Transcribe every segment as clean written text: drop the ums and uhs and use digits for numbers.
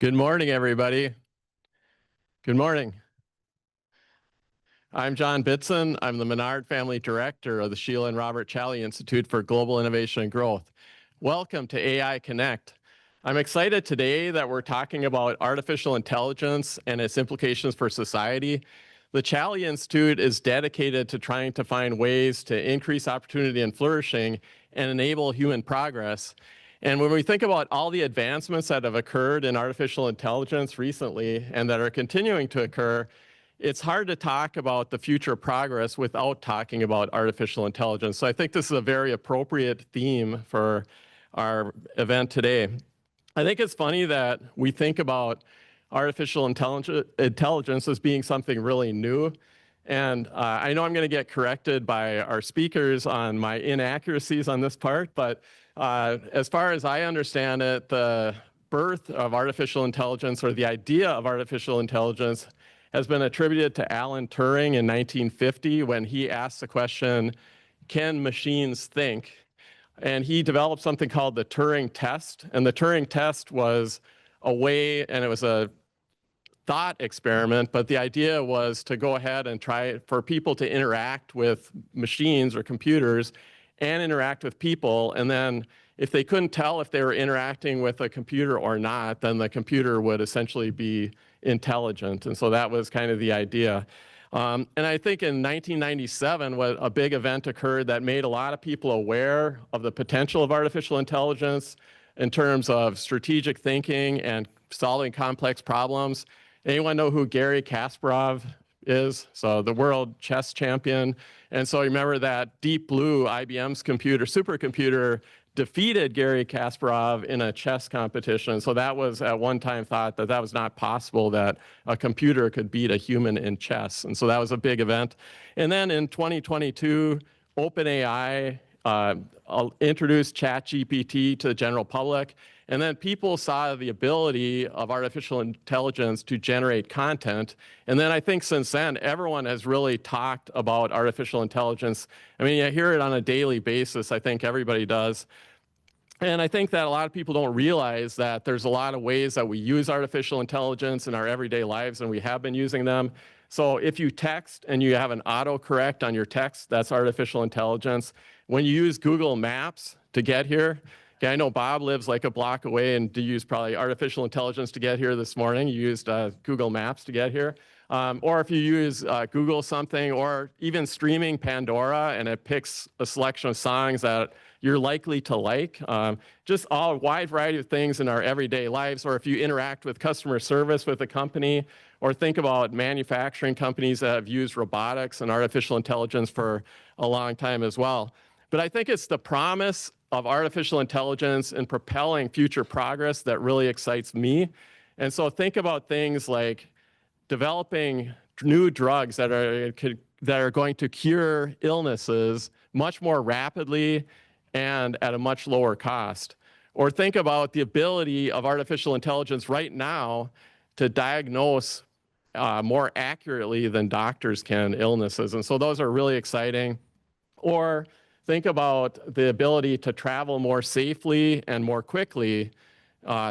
Good morning, everybody. Good morning. I'm John Bitson. I'm the Menard Family Director of the Sheila and Robert Challey Institute for Global Innovation and Growth. Welcome to AI Connect. I'm excited today that we're talking about artificial intelligence and its implications for society. The Challey Institute is dedicated to trying to find ways to increase opportunity and flourishing and enable human progress. And when we think about all the advancements that have occurred in artificial intelligence recently and that are continuing to occur, it's hard to talk about the future progress without talking about artificial intelligence. So I think this is a very appropriate theme for our event today. I think it's funny that we think about artificial intelligence as being something really new. And I know I'm going to get corrected by our speakers on my inaccuracies on this part, but as far as I understand it, the birth of artificial intelligence, or the idea of artificial intelligence, has been attributed to Alan Turing in 1950 when he asked the question, can machines think? And he developed something called the Turing test. And the Turing test was a way, and it was a thought experiment, but the idea was to go ahead and try for people to interact with machines or computers and interact with people. And then if they couldn't tell if they were interacting with a computer or not, then the computer would essentially be intelligent. And so that was kind of the idea. And I think in 1997, a big event occurred that made a lot of people aware of the potential of artificial intelligence in terms of strategic thinking and solving complex problems. Anyone know who Garry Kasparov is? So the world chess champion. And so remember that Deep Blue, IBM's supercomputer, defeated Garry Kasparov in a chess competition. So that was at one time thought that that was not possible, that a computer could beat a human in chess. And so that was a big event. And then in 2022, OpenAI introduced ChatGPT to the general public. And then people saw the ability of artificial intelligence to generate content. And then I think since then, everyone has really talked about artificial intelligence. I mean, you hear it on a daily basis. I think everybody does. And I think that a lot of people don't realize that there's a lot of ways that we use artificial intelligence in our everyday lives, and we have been using them. So if you text and you have an autocorrect on your text, that's artificial intelligence. When you use Google Maps to get here, okay, I know Bob lives like a block away and used probably artificial intelligence to get here this morning. You used Google Maps to get here. Or if you use Google something, or even streaming Pandora, and it picks a selection of songs that you're likely to like. Just a wide variety of things in our everyday lives. Or if you interact with customer service with a company, or think about manufacturing companies that have used robotics and artificial intelligence for a long time as well. But I think it's the promise of artificial intelligence and propelling future progress that really excites me. And so think about things like developing new drugs that are going to cure illnesses much more rapidly and at a much lower cost. Or think about the ability of artificial intelligence right now to diagnose more accurately than doctors can illnesses. And so those are really exciting. Or think about the ability to travel more safely and more quickly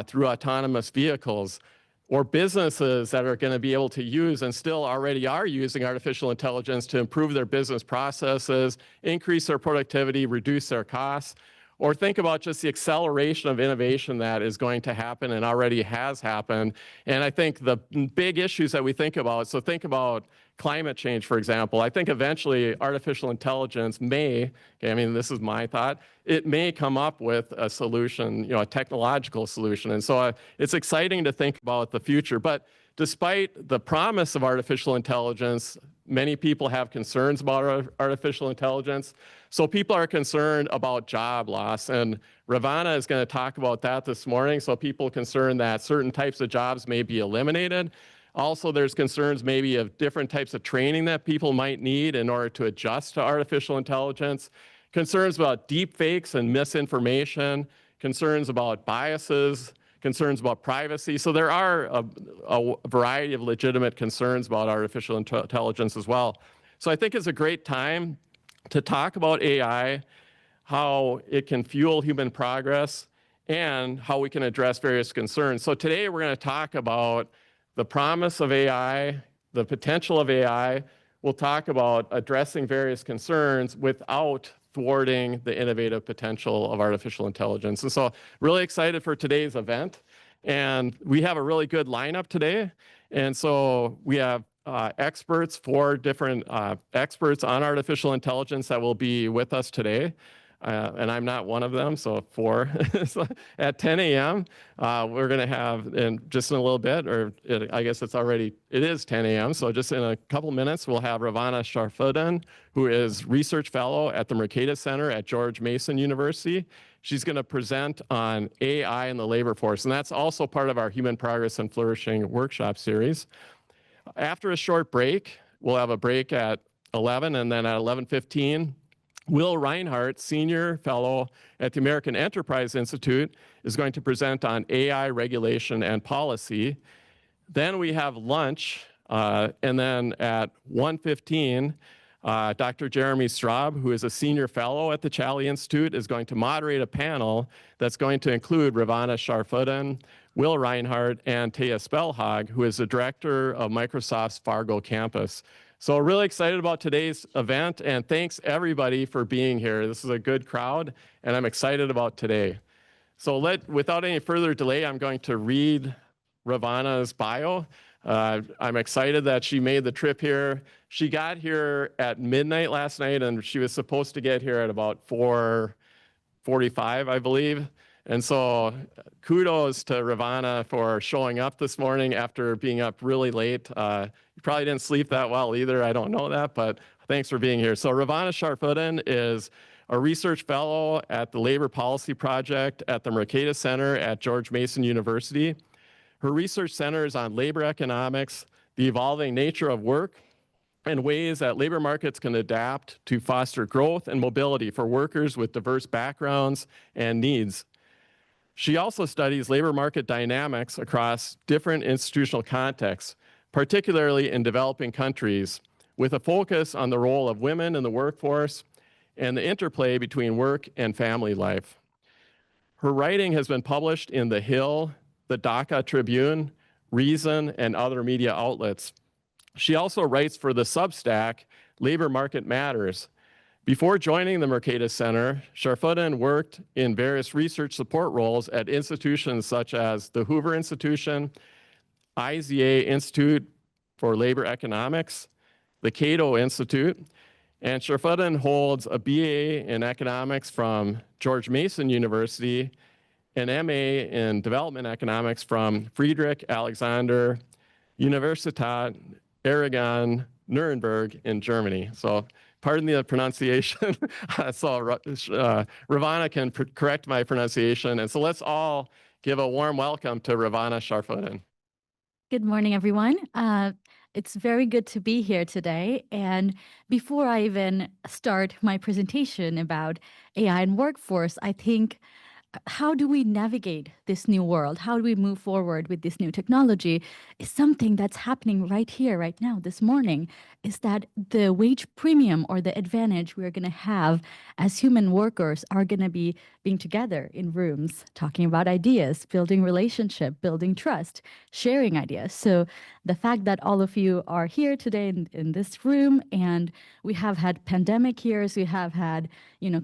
through autonomous vehicles, or businesses that are going to be able to use and still already are using artificial intelligence to improve their business processes, increase their productivity, reduce their costs. Or think about just the acceleration of innovation that is going to happen and already has happened. And I think the big issues that we think about, so think about climate change, for example. I think eventually artificial intelligence may, okay, I mean, this is my thought, it may come up with a solution, you know, a technological solution. And so it's exciting to think about the future. But despite the promise of artificial intelligence, many people have concerns about artificial intelligence. So people are concerned about job loss, and Revana is going to talk about that this morning. So people are concerned that certain types of jobs may be eliminated. Also, there's concerns maybe of different types of training that people might need in order to adjust to artificial intelligence. Concerns about deep fakes and misinformation, concerns about biases, concerns about privacy. So there are a variety of legitimate concerns about artificial intelligence as well. So I think it's a great time to talk about AI, how it can fuel human progress, and how we can address various concerns. So today we're going to talk about the promise of AI, the potential of AI. We'll talk about addressing various concerns without thwarting the innovative potential of artificial intelligence. And so really excited for today's event. And we have a really good lineup today. And so we have experts, 4 different experts on artificial intelligence that will be with us today. And I'm not one of them, so 4. So at 10 a.m., we're going to have, in just in a little bit, or I guess it is 10 a.m., so just in a couple minutes, we'll have Revana Sharfuddin, who is Research Fellow at the Mercatus Center at George Mason University. She's going to present on AI and the labor force, and that's also part of our Human Progress and Flourishing workshop series. After a short break, we'll have a break at 11, and then at 11:15, Will Rinehart, Senior Fellow at the American Enterprise Institute, is going to present on AI regulation and policy. Then we have lunch, and then at 1:15, Dr. Jeremy Straub, who is a Senior Fellow at the Challey Institute, is going to moderate a panel that's going to include Revana Sharfuddin, Will Rinehart, and Taya Spelhaug, who is the Director of Microsoft's Fargo campus. So really excited about today's event, and thanks everybody for being here. This is a good crowd, and I'm excited about today. So without any further delay, I'm going to read Revana's bio. I'm excited that she made the trip here. She got here at midnight last night, and she was supposed to get here at about 4:45, I believe. And so kudos to Revana for showing up this morning after being up really late. You probably didn't sleep that well either. I don't know that, but thanks for being here. So Revana Sharfuddin is a research fellow at the Labor Policy Project at the Mercatus Center at George Mason University. Her research centers on labor economics, the evolving nature of work, and ways that labor markets can adapt to foster growth and mobility for workers with diverse backgrounds and needs. She also studies labor market dynamics across different institutional contexts, particularly in developing countries, with a focus on the role of women in the workforce and the interplay between work and family life. Her writing has been published in The Hill, the Dhaka Tribune, Reason, and other media outlets. She also writes for the Substack, Labor Market Matters. Before joining the Mercatus Center, Sharfuddin worked in various research support roles at institutions such as the Hoover Institution, IZA Institute for Labor Economics, the Cato Institute, and Sharfuddin holds a BA in economics from George Mason University, an MA in development economics from Friedrich Alexander Universität Aragon Nuremberg in Germany. So pardon the pronunciation. So Revana can correct my pronunciation. And so let's all give a warm welcome to Revana Sharfuddin. Good morning, everyone. It's very good to be here today. And before I even start my presentation about AI and workforce, I think, how do we navigate this new world? How do we move forward with this new technology? Is something that's happening right here, right now, this morning, is that the wage premium or the advantage we're going to have as human workers are going to be being together in rooms, talking about ideas, building relationship, building trust, sharing ideas. So the fact that all of you are here today in this room, and we have had pandemic years, we have had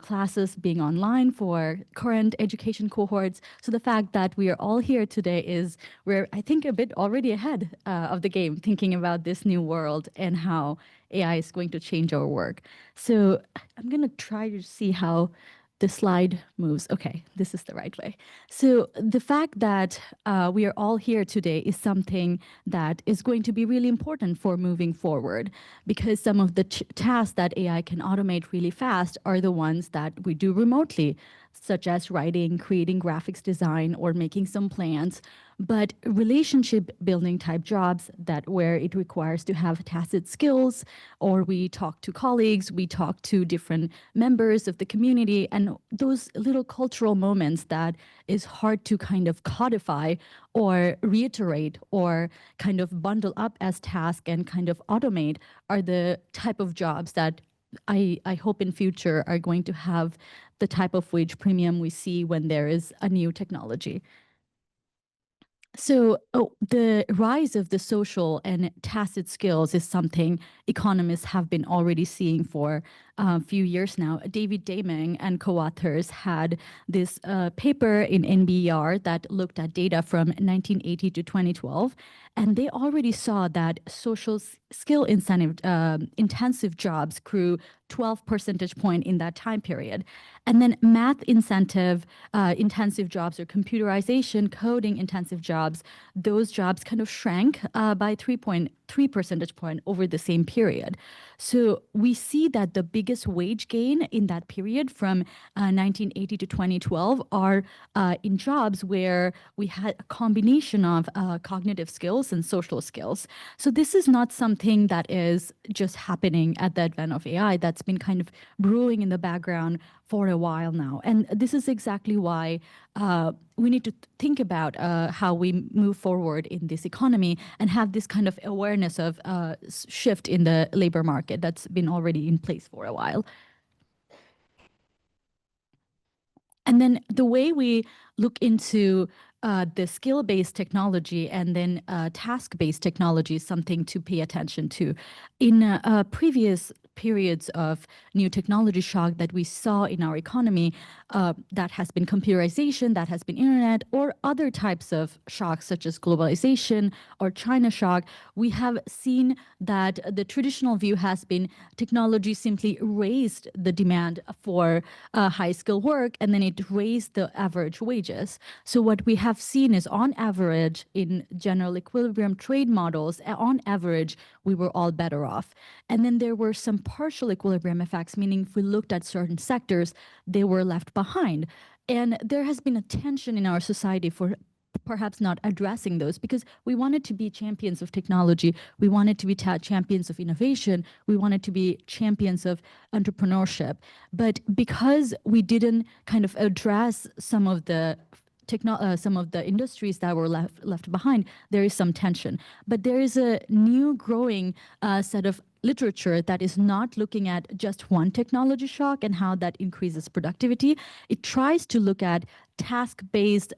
classes being online for current education cohorts. So the fact that we are all here today is we're, I think, a bit already ahead of the game, thinking about this new world and how AI is going to change our work. So I'm going to try to see how the slide moves. Okay, this is the right way. So the fact that we are all here today is something that is going to be really important for moving forward, because some of the tasks that AI can automate really fast are the ones that we do remotely, such as writing, creating graphics design, or making some plans. But relationship building type jobs where it requires to have tacit skills, or we talk to colleagues, we talk to different members of the community, and those little cultural moments that is hard to kind of codify or reiterate or kind of bundle up as tasks and kind of automate are the type of jobs that I hope in future are going to have the type of wage premium we see when there is a new technology. So the rise of the social and tacit skills is something economists have been already seeing for a few years now. David Daming and co-authors had this paper in NBER that looked at data from 1980 to 2012, and they already saw that social skill intensive jobs grew 12 percentage point in that time period. And then math intensive jobs or computerization, coding intensive jobs, those jobs kind of shrank by 3.3 percentage point over the same period. So we see that the biggest wage gain in that period from 1980 to 2012 are in jobs where we had a combination of cognitive skills and social skills. So this is not something that is just happening at the advent of AI. That's been kind of brewing in the background for a while now. And this is exactly why we need to think about how we move forward in this economy and have this kind of awareness of shift in the labor market that's been already in place for a while. And then the way we look into the skill-based technology and then task-based technology is something to pay attention to. In previous periods of new technology shock that we saw in our economy, that has been computerization, that has been internet, or other types of shocks such as globalization or China shock, we have seen that the traditional view has been technology simply raised the demand for high-skill work, and then it raised the average wages. So what we have seen is, on average, in general equilibrium trade models, on average, we were all better off. And then there were some partial equilibrium effects, meaning if we looked at certain sectors, they were left behind. And there has been a tension in our society for perhaps not addressing those, because we wanted to be champions of technology, we wanted to be champions of innovation, we wanted to be champions of entrepreneurship. But because we didn't kind of address some of the industries that were left behind, there is some tension. But there is a new growing set of literature that is not looking at just one technology shock and how that increases productivity. It tries to look at task-based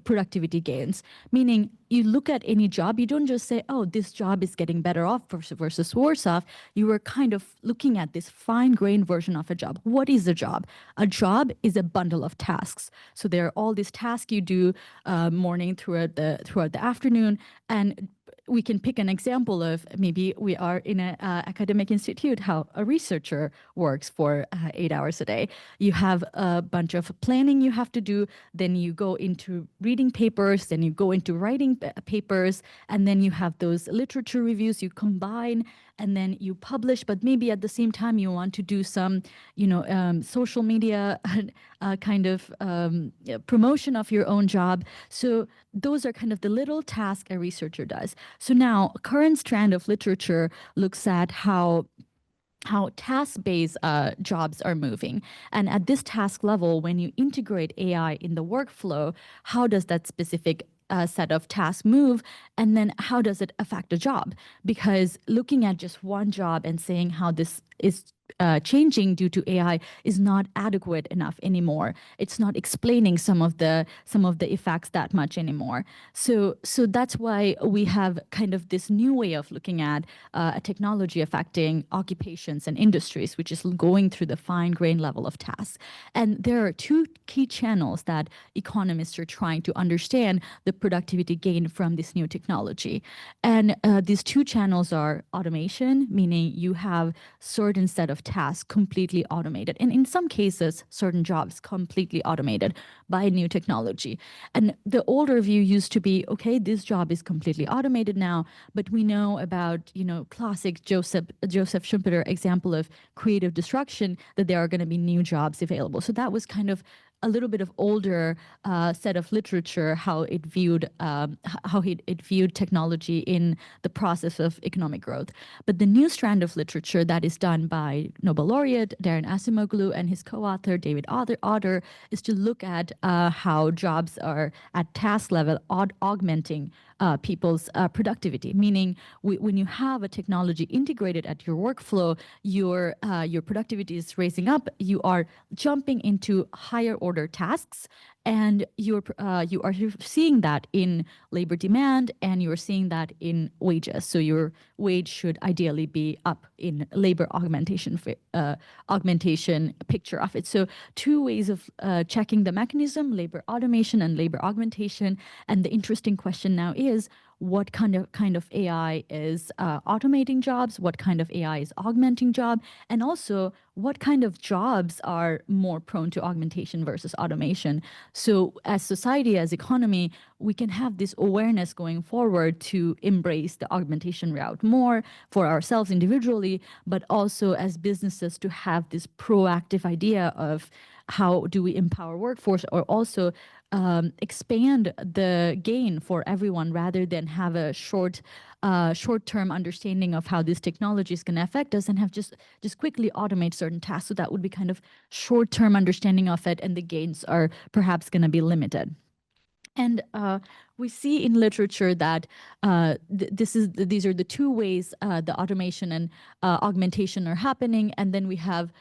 productivity gains, meaning you look at any job, you don't just say, oh, this job is getting better off versus worse off. You are kind of looking at this fine-grained version of a job. What is a job? A job is a bundle of tasks. So there are all these tasks you do morning throughout the afternoon, and we can pick an example of, maybe we are in an academic institute, how a researcher works for 8 hours a day. You have a bunch of planning you have to do, then you go into reading papers, then you go into writing papers, and then you have those literature reviews you combine, and then you publish, but maybe at the same time you want to do some, social media kind of promotion of your own job. So those are kind of the little tasks a researcher does. So now, a current strand of literature looks at how task-based jobs are moving. And at this task level, when you integrate AI in the workflow, how does that specific set of tasks move, and then how does it affect a job? Because looking at just one job and saying how this is changing due to AI is not adequate enough anymore. It's not explaining some of the effects that much anymore. So that's why we have kind of this new way of looking at a technology affecting occupations and industries, which is going through the fine-grained level of tasks. And there are two key channels that economists are trying to understand the productivity gain from this new technology. And these two channels are automation, meaning you have certain set of tasks completely automated, and in some cases, certain jobs completely automated by new technology. And the older view used to be, okay, this job is completely automated now, but we know about, classic Joseph Schumpeter example of creative destruction, that there are going to be new jobs available. So that was kind of a little bit of older set of literature, how it viewed it viewed technology in the process of economic growth. But the new strand of literature that is done by Nobel laureate Darren Acemoglu and his co-author David Otter is to look at how jobs are at task level augmenting people's productivity. Meaning, when you have a technology integrated at your workflow, your productivity is raising up. You are jumping into higher order tasks, and you are seeing that in labor demand, and you are seeing that in wages. So your wage should ideally be up in labor augmentation picture of it. So two ways of checking the mechanism: labor automation and labor augmentation. And the interesting question now is, what kind of AI is automating jobs? What kind of AI is augmenting job? And also, what kind of jobs are more prone to augmentation versus automation? So as society, as economy, we can have this awareness going forward to embrace the augmentation route more for ourselves individually, but also as businesses to have this proactive idea of how do we empower workforce, or also expand the gain for everyone rather than have a short-term understanding of how this technology is going to affect us and have just quickly automate certain tasks. So that would be kind of short-term understanding of it, and the gains are perhaps going to be limited. And we see in literature that these are the two ways the automation and augmentation are happening. And then we have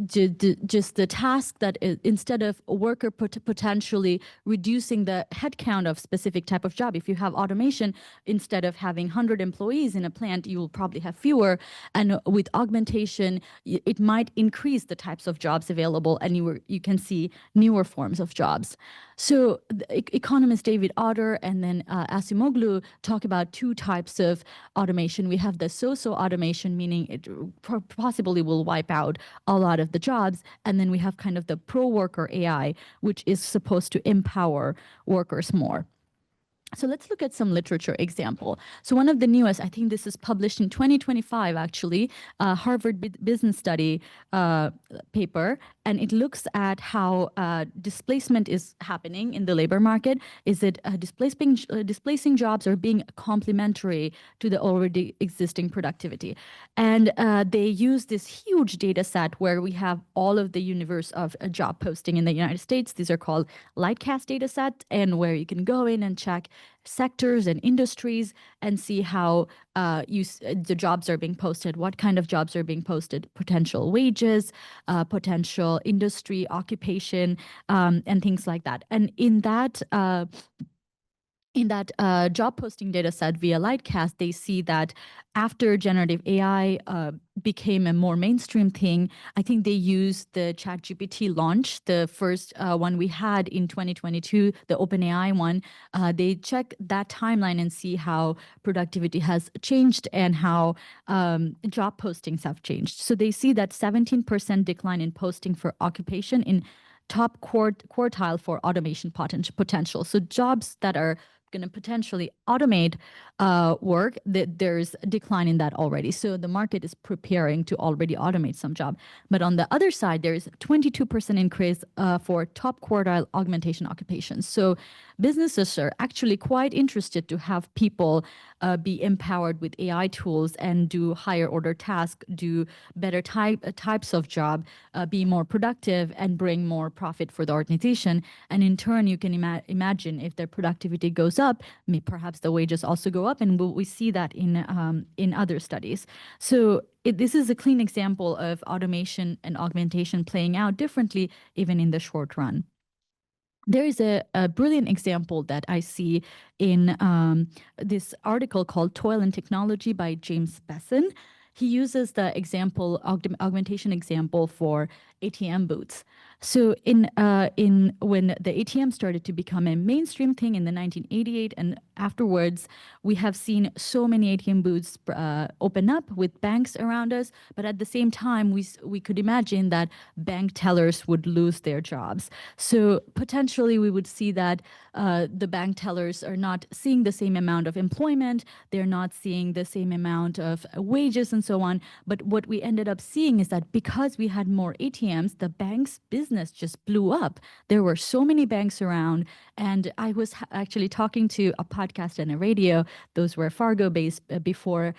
just the task that is, instead of a worker potentially reducing the headcount of specific type of job, if you have automation, instead of having 100 employees in a plant, you will probably have fewer. And with augmentation, it might increase the types of jobs available, and you can see newer forms of jobs. So the economist David Otter and then Acemoglu talk about two types of automation. We have the so-so automation, meaning it possibly will wipe out a lot of the jobs. And then we have kind of the pro-worker AI, which is supposed to empower workers more. So let's look at some literature example. So one of the newest, I think this is published in 2025, actually, Harvard Business Study paper, and it looks at how displacement is happening in the labor market. Is it displacing jobs or being complementary to the already existing productivity? And they use this huge data set where we have all of the universe of job posting in the United States. These are called Lightcast data set, and where you can go in and check sectors and industries and see how the jobs are being posted, what kind of jobs are being posted, potential wages, potential industry, occupation, and things like that. And in that job posting data set via Lightcast, they see that after generative AI became a more mainstream thing, I think they used the ChatGPT launch, the first one we had in 2022, the OpenAI one. They check that timeline and see how productivity has changed and how job postings have changed. So they see that 17% decline in posting for occupation in top quartile for automation potential. So jobs that are going to potentially automate work, there's a decline in that already. So the market is preparing to already automate some job. But on the other side, there's 22% increase for top quartile augmentation occupations. So businesses are actually quite interested to have people be empowered with AI tools and do higher order tasks, do better types of job, be more productive, and bring more profit for the organization. And in turn, you can imagine if their productivity goes up, perhaps the wages also go up, and we see that in other studies. So this is a clean example of automation and augmentation playing out differently, even in the short run. There is a brilliant example that I see in this article called Toil and Technology by James Besson. He uses the example, augmentation example for ATM booths. So when the ATM started to become a mainstream thing in the 1988 and afterwards, we have seen so many ATM booths open up with banks around us. But at the same time, we could imagine that bank tellers would lose their jobs. So potentially we would see that the bank tellers are not seeing the same amount of employment. They're not seeing the same amount of wages and so on. But what we ended up seeing is that because we had more ATMs, the bank's business business just blew up. There were so many banks around, and I was actually talking to a podcast and a radio. Those were Fargo-based before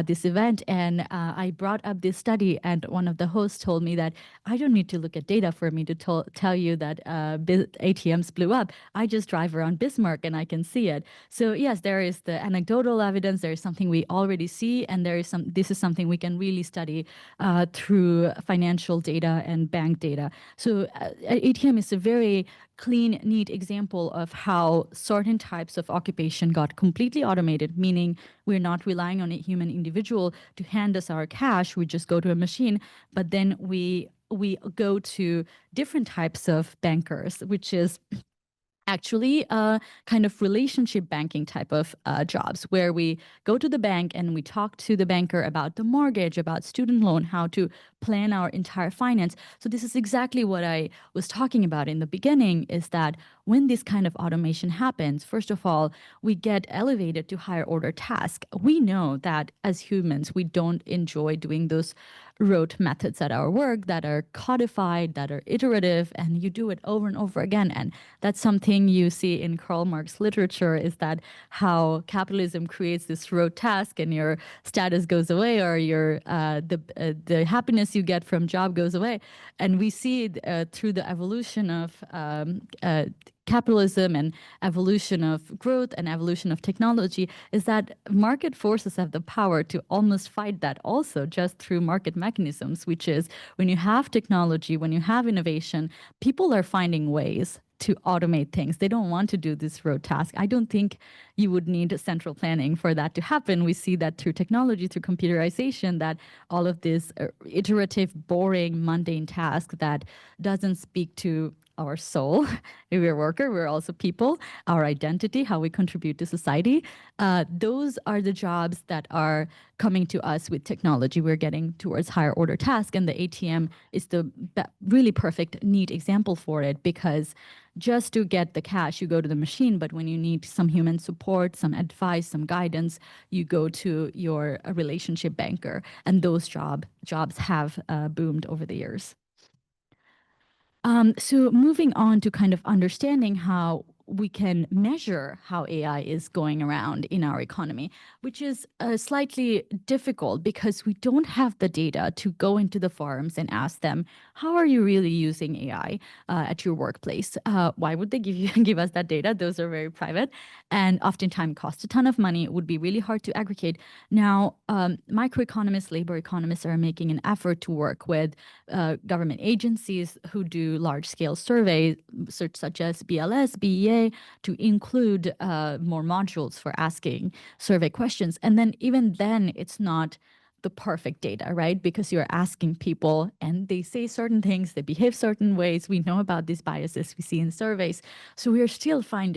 this event, and I brought up this study, and one of the hosts told me that I don't need to look at data for me to tell you that ATMs blew up. I just drive around Bismarck and I can see it. So yes, there is the anecdotal evidence. There is something we already see, and this is something we can really study through financial data and bank data. So ATM is a very clean, neat example of how certain types of occupation got completely automated, meaning we're not relying on a human individual to hand us our cash. We just go to a machine, but then we go to different types of bankers, which is actually kind of relationship banking type of jobs, where we go to the bank and we talk to the banker about the mortgage, about student loan, how to plan our entire finance. So this is exactly what I was talking about in the beginning, is that when this kind of automation happens, first of all, we get elevated to higher order tasks. We know that as humans, we don't enjoy doing those rote methods at our work that are codified, that are iterative, and you do it over and over again. And that's something you see in Karl Marx literature, is that how capitalism creates this rote task and your status goes away, or your the happiness you get from job goes away. And we see through the evolution of capitalism and evolution of growth and evolution of technology, is that market forces have the power to almost fight that also, just through market mechanisms, which is when you have technology, when you have innovation, people are finding ways to automate things. They don't want to do this road task. I don't think you would need central planning for that to happen. We see that through technology, through computerization, that all of this iterative, boring, mundane task that doesn't speak to our soul. We're a worker, we're also people, our identity, how we contribute to society. Those are the jobs that are coming to us with technology. We're getting towards higher order tasks, and the ATM is the really perfect, neat example for it, because just to get the cash, you go to the machine, but when you need some human support, some advice, some guidance, you go to your relationship banker, and those jobs have boomed over the years. So moving on to kind of understanding how we can measure how AI is going around in our economy, which is slightly difficult because we don't have the data to go into the firms and ask them, how are you really using AI at your workplace? Why would they give us that data? Those are very private and oftentimes cost a ton of money. It would be really hard to aggregate. Now, microeconomists, labor economists are making an effort to work with government agencies who do large-scale surveys, such as BLS, BEA, to include more modules for asking survey questions. And then even then, it's not the perfect data, right? Because you're asking people and they say certain things, they behave certain ways. We know about these biases we see in surveys. So we are still trying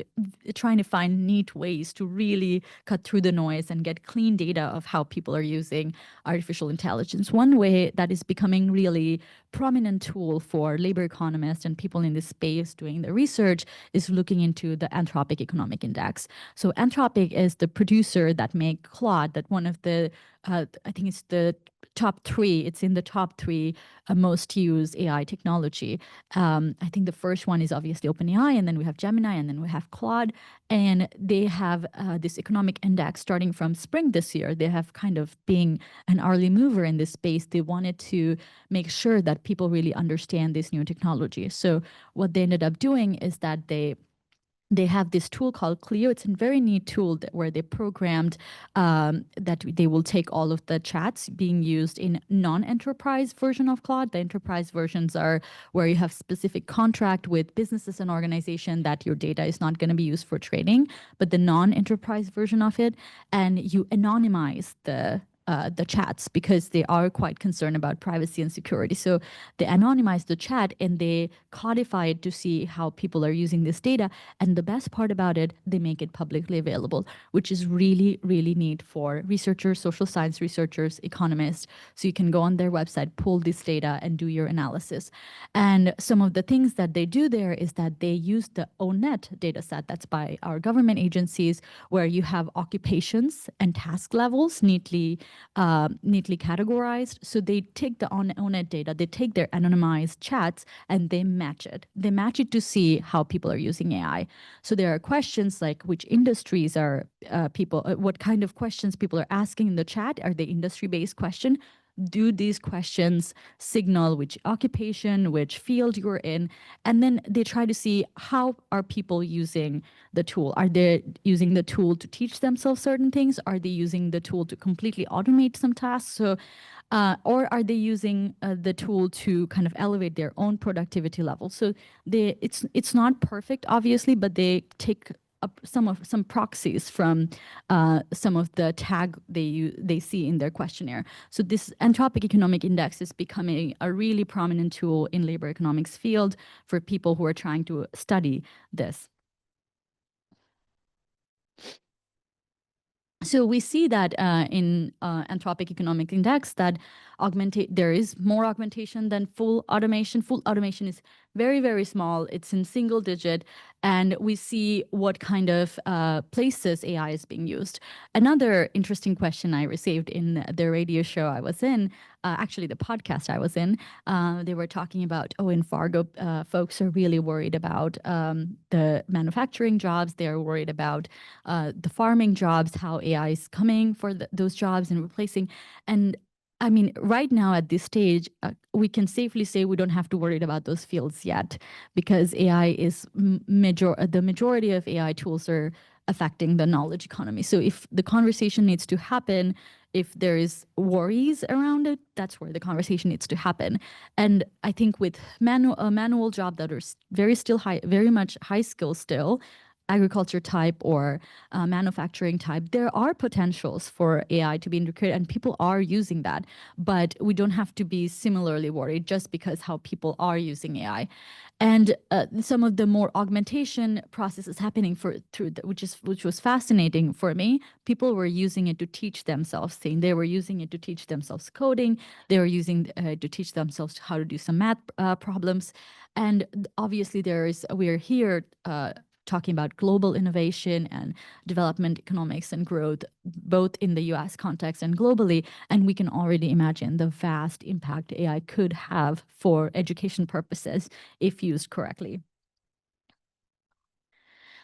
to find neat ways to really cut through the noise and get clean data of how people are using artificial intelligence. One way that is becoming really prominent tool for labor economists and people in this space doing the research is looking into the Anthropic Economic Index. So Anthropic is the producer that make Claude, that one of the I think it's the top three. It's in the top three most used AI technology. I think the first one is obviously OpenAI, and then we have Gemini, and then we have Claude. And they have this economic index starting from spring this year. They have kind of being an early mover in this space. They wanted to make sure that people really understand this new technology. So what they ended up doing is that they have this tool called Clio. It's a very neat tool where they programmed that they will take all of the chats being used in non-enterprise version of Claude. The enterprise versions are where you have specific contract with businesses and organization that your data is not going to be used for trading, but the non-enterprise version of it, and you anonymize the chats because they are quite concerned about privacy and security. So they anonymize the chat and they codify it to see how people are using this data. And the best part about it, they make it publicly available, which is really, really neat for researchers, social science researchers, economists. So you can go on their website, pull this data and do your analysis. And some of the things that they do there is that they use the ONET data set that's by our government agencies, where you have occupations and task levels neatly neatly categorized. So they take the on-net data, they take their anonymized chats, and they match it. They match it to see how people are using AI. So there are questions like which industries are what kind of questions people are asking in the chat. Are they industry-based question? Do these questions signal which occupation, which field you're in? And then they try to see how are people using the tool. Are they using the tool to teach themselves certain things? Are they using the tool to completely automate some tasks? So, or are they using the tool to kind of elevate their own productivity level? So it's not perfect, obviously, but they take up some proxies from some of the tag they see in their questionnaire. So this anthropic economic index is becoming a really prominent tool in labor economics field for people who are trying to study this. So we see that in anthropic economic index that there is more augmentation than full automation. Full automation is very, very small. It's in single digit. And we see what kind of places AI is being used. Another interesting question I received in the radio show I was in, actually the podcast I was in, they were talking about, in Fargo, folks are really worried about the manufacturing jobs. They're worried about the farming jobs, how AI is coming for those jobs and replacing. And I mean, right now at this stage, we can safely say we don't have to worry about those fields yet, because AI is the majority of AI tools are affecting the knowledge economy. So if the conversation needs to happen, if there is worries around it, that's where the conversation needs to happen. And I think with a manual job that are very much high skill still, agriculture type or manufacturing type, there are potentials for AI to be integrated, and people are using that. But we don't have to be similarly worried just because how people are using AI. And some of the more augmentation processes happening which was fascinating for me. People were using it to teach themselves things. They were using it to teach themselves coding. They were using to teach themselves how to do some math problems. And obviously, we're here talking about global innovation and development economics and growth, both in the US context and globally. And we can already imagine the vast impact AI could have for education purposes if used correctly.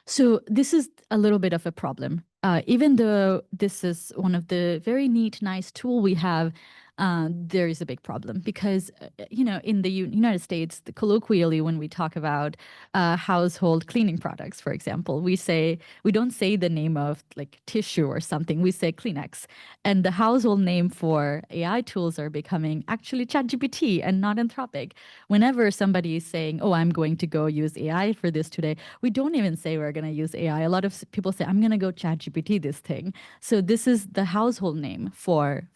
So this is a little bit of a problem. Even though this is one of the very neat, nice tool we have, there is a big problem because, in the United States, colloquially, when we talk about household cleaning products, for example, we don't say the name of like tissue or something, we say Kleenex. And the household name for AI tools are becoming actually ChatGPT and not Anthropic. Whenever somebody is saying, I'm going to go use AI for this today, we don't even say we're going to use AI. A lot of people say, I'm going to go ChatGPT this thing. So this is the household name for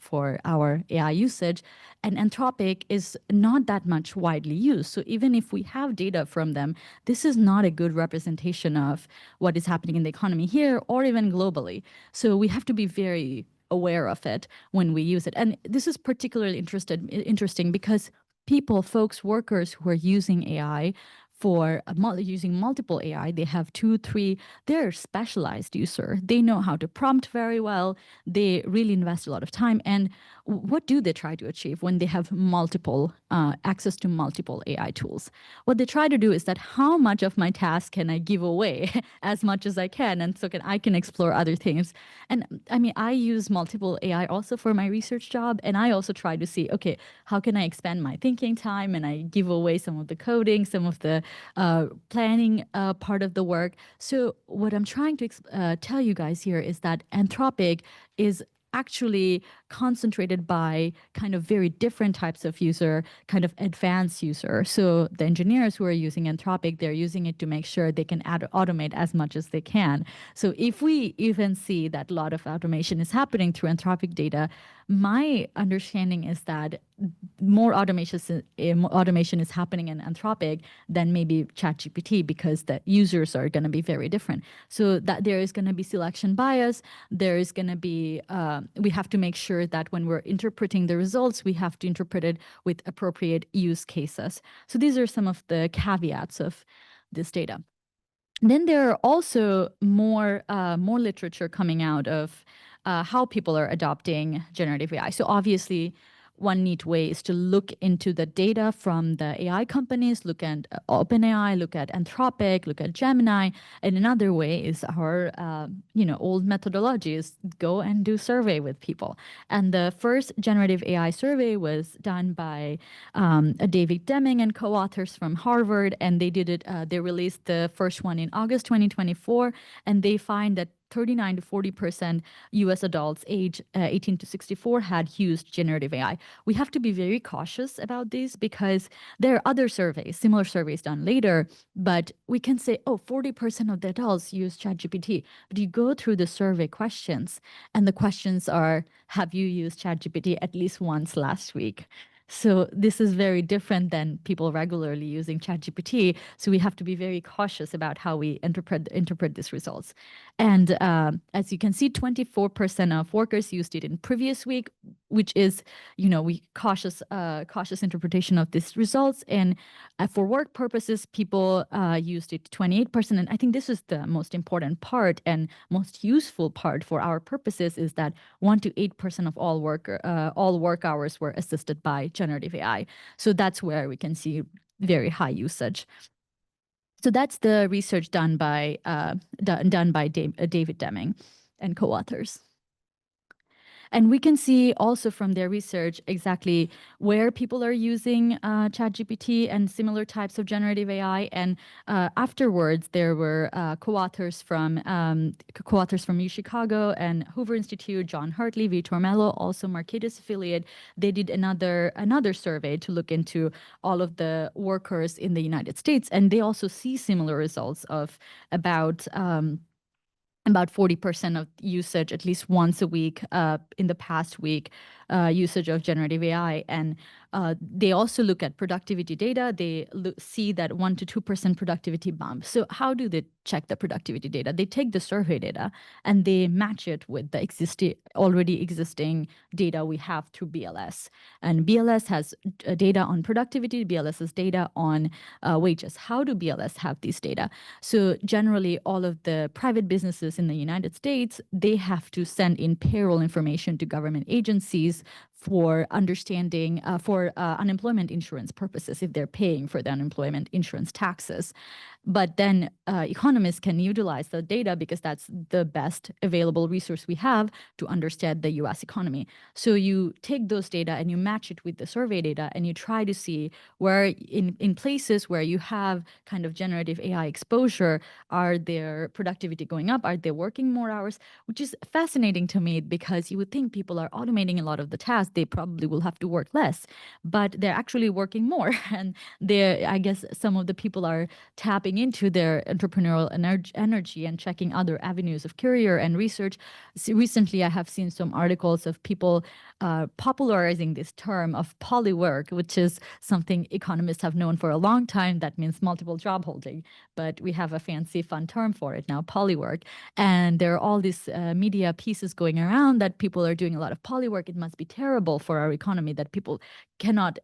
our AI usage, and Anthropic is not that much widely used. So even if we have data from them, this is not a good representation of what is happening in the economy here or even globally. So we have to be very aware of it when we use it. And this is particularly interesting because folks, workers who are using AI for using multiple AI, they have 2, 3, they're specialized user. They know how to prompt very well. They really invest a lot of time. And what do they try to achieve when they have multiple access to multiple AI tools? What they try to do is that how much of my task can I give away as much as I can, and so I can explore other things. And I mean, I use multiple AI also for my research job, and I also try to see, okay, how can I expand my thinking time, and I give away some of the coding, some of the planning part of the work. So what I'm trying to tell you guys here is that Anthropic is actually concentrated by kind of very different types of user, kind of advanced user. So the engineers who are using Anthropic, they're using it to make sure they can automate as much as they can. So if we even see that a lot of automation is happening through Anthropic data, my understanding is that more automation is happening in Anthropic than maybe ChatGPT, because the users are going to be very different. So that there is going to be selection bias. There is going to be, we have to make sure that when we're interpreting the results, we have to interpret it with appropriate use cases. So these are some of the caveats of this data. Then there are also more literature coming out of how people are adopting generative AI. So obviously, one neat way is to look into the data from the AI companies, look at OpenAI, look at Anthropic, look at Gemini. And another way is our old methodology is go and do survey with people. And the first generative AI survey was done by David Deming and co-authors from Harvard, and they did it. They released the first one in August 2024, and they find that 39 to 40% US adults age 18 to 64 had used generative AI. We have to be very cautious about this because there are other surveys, similar surveys done later, but we can say, oh, 40% of the adults use ChatGPT. But you go through the survey questions, and the questions are, have you used ChatGPT at least once last week? So this is very different than people regularly using ChatGPT. So we have to be very cautious about how we interpret these results. And as you can see, 24% of workers used it in previous week, which is, we cautious interpretation of these results. And for work purposes, people used it 28%. And I think this is the most important part and most useful part for our purposes is that 1 to 8% of all work hours were assisted by generative AI. So that's where we can see very high usage. So that's the research done by David Deming and co-authors. And we can see also from their research exactly where people are using ChatGPT and similar types of generative AI. And afterwards, there were co-authors from U Chicago and Hoover Institute, John Hartley, Vitor Mello, also Mercatus affiliate. They did another survey to look into all of the workers in the United States, and they also see similar results of about 40% of usage at least once a week in the past week, usage of generative AI. And they also look at productivity data. They see that 1 to 2% productivity bump. So how do they check the productivity data? They take the survey data and they match it with the already existing data we have through BLS. And BLS has data on productivity. BLS has data on wages. How do BLS have these data? So generally, all of the private businesses in the United States, they have to send in payroll information to government agencies for understanding for unemployment insurance purposes if they're paying for the unemployment insurance taxes. But then economists can utilize the data because that's the best available resource we have to understand the US economy. So you take those data and you match it with the survey data and you try to see where in places where you have kind of generative AI exposure, are their productivity going up? Are they working more hours? Which is fascinating to me because you would think people are automating a lot of the tasks. They probably will have to work less, but they're actually working more. And I guess some of the people are tapping into their entrepreneurial energy and checking other avenues of career and research. So recently, I have seen some articles of people popularizing this term of polywork, which is something economists have known for a long time. That means multiple job holding, but we have a fancy, fun term for it now, polywork. And there are all these media pieces going around that people are doing a lot of polywork. It must be terrible for our economy that people cannot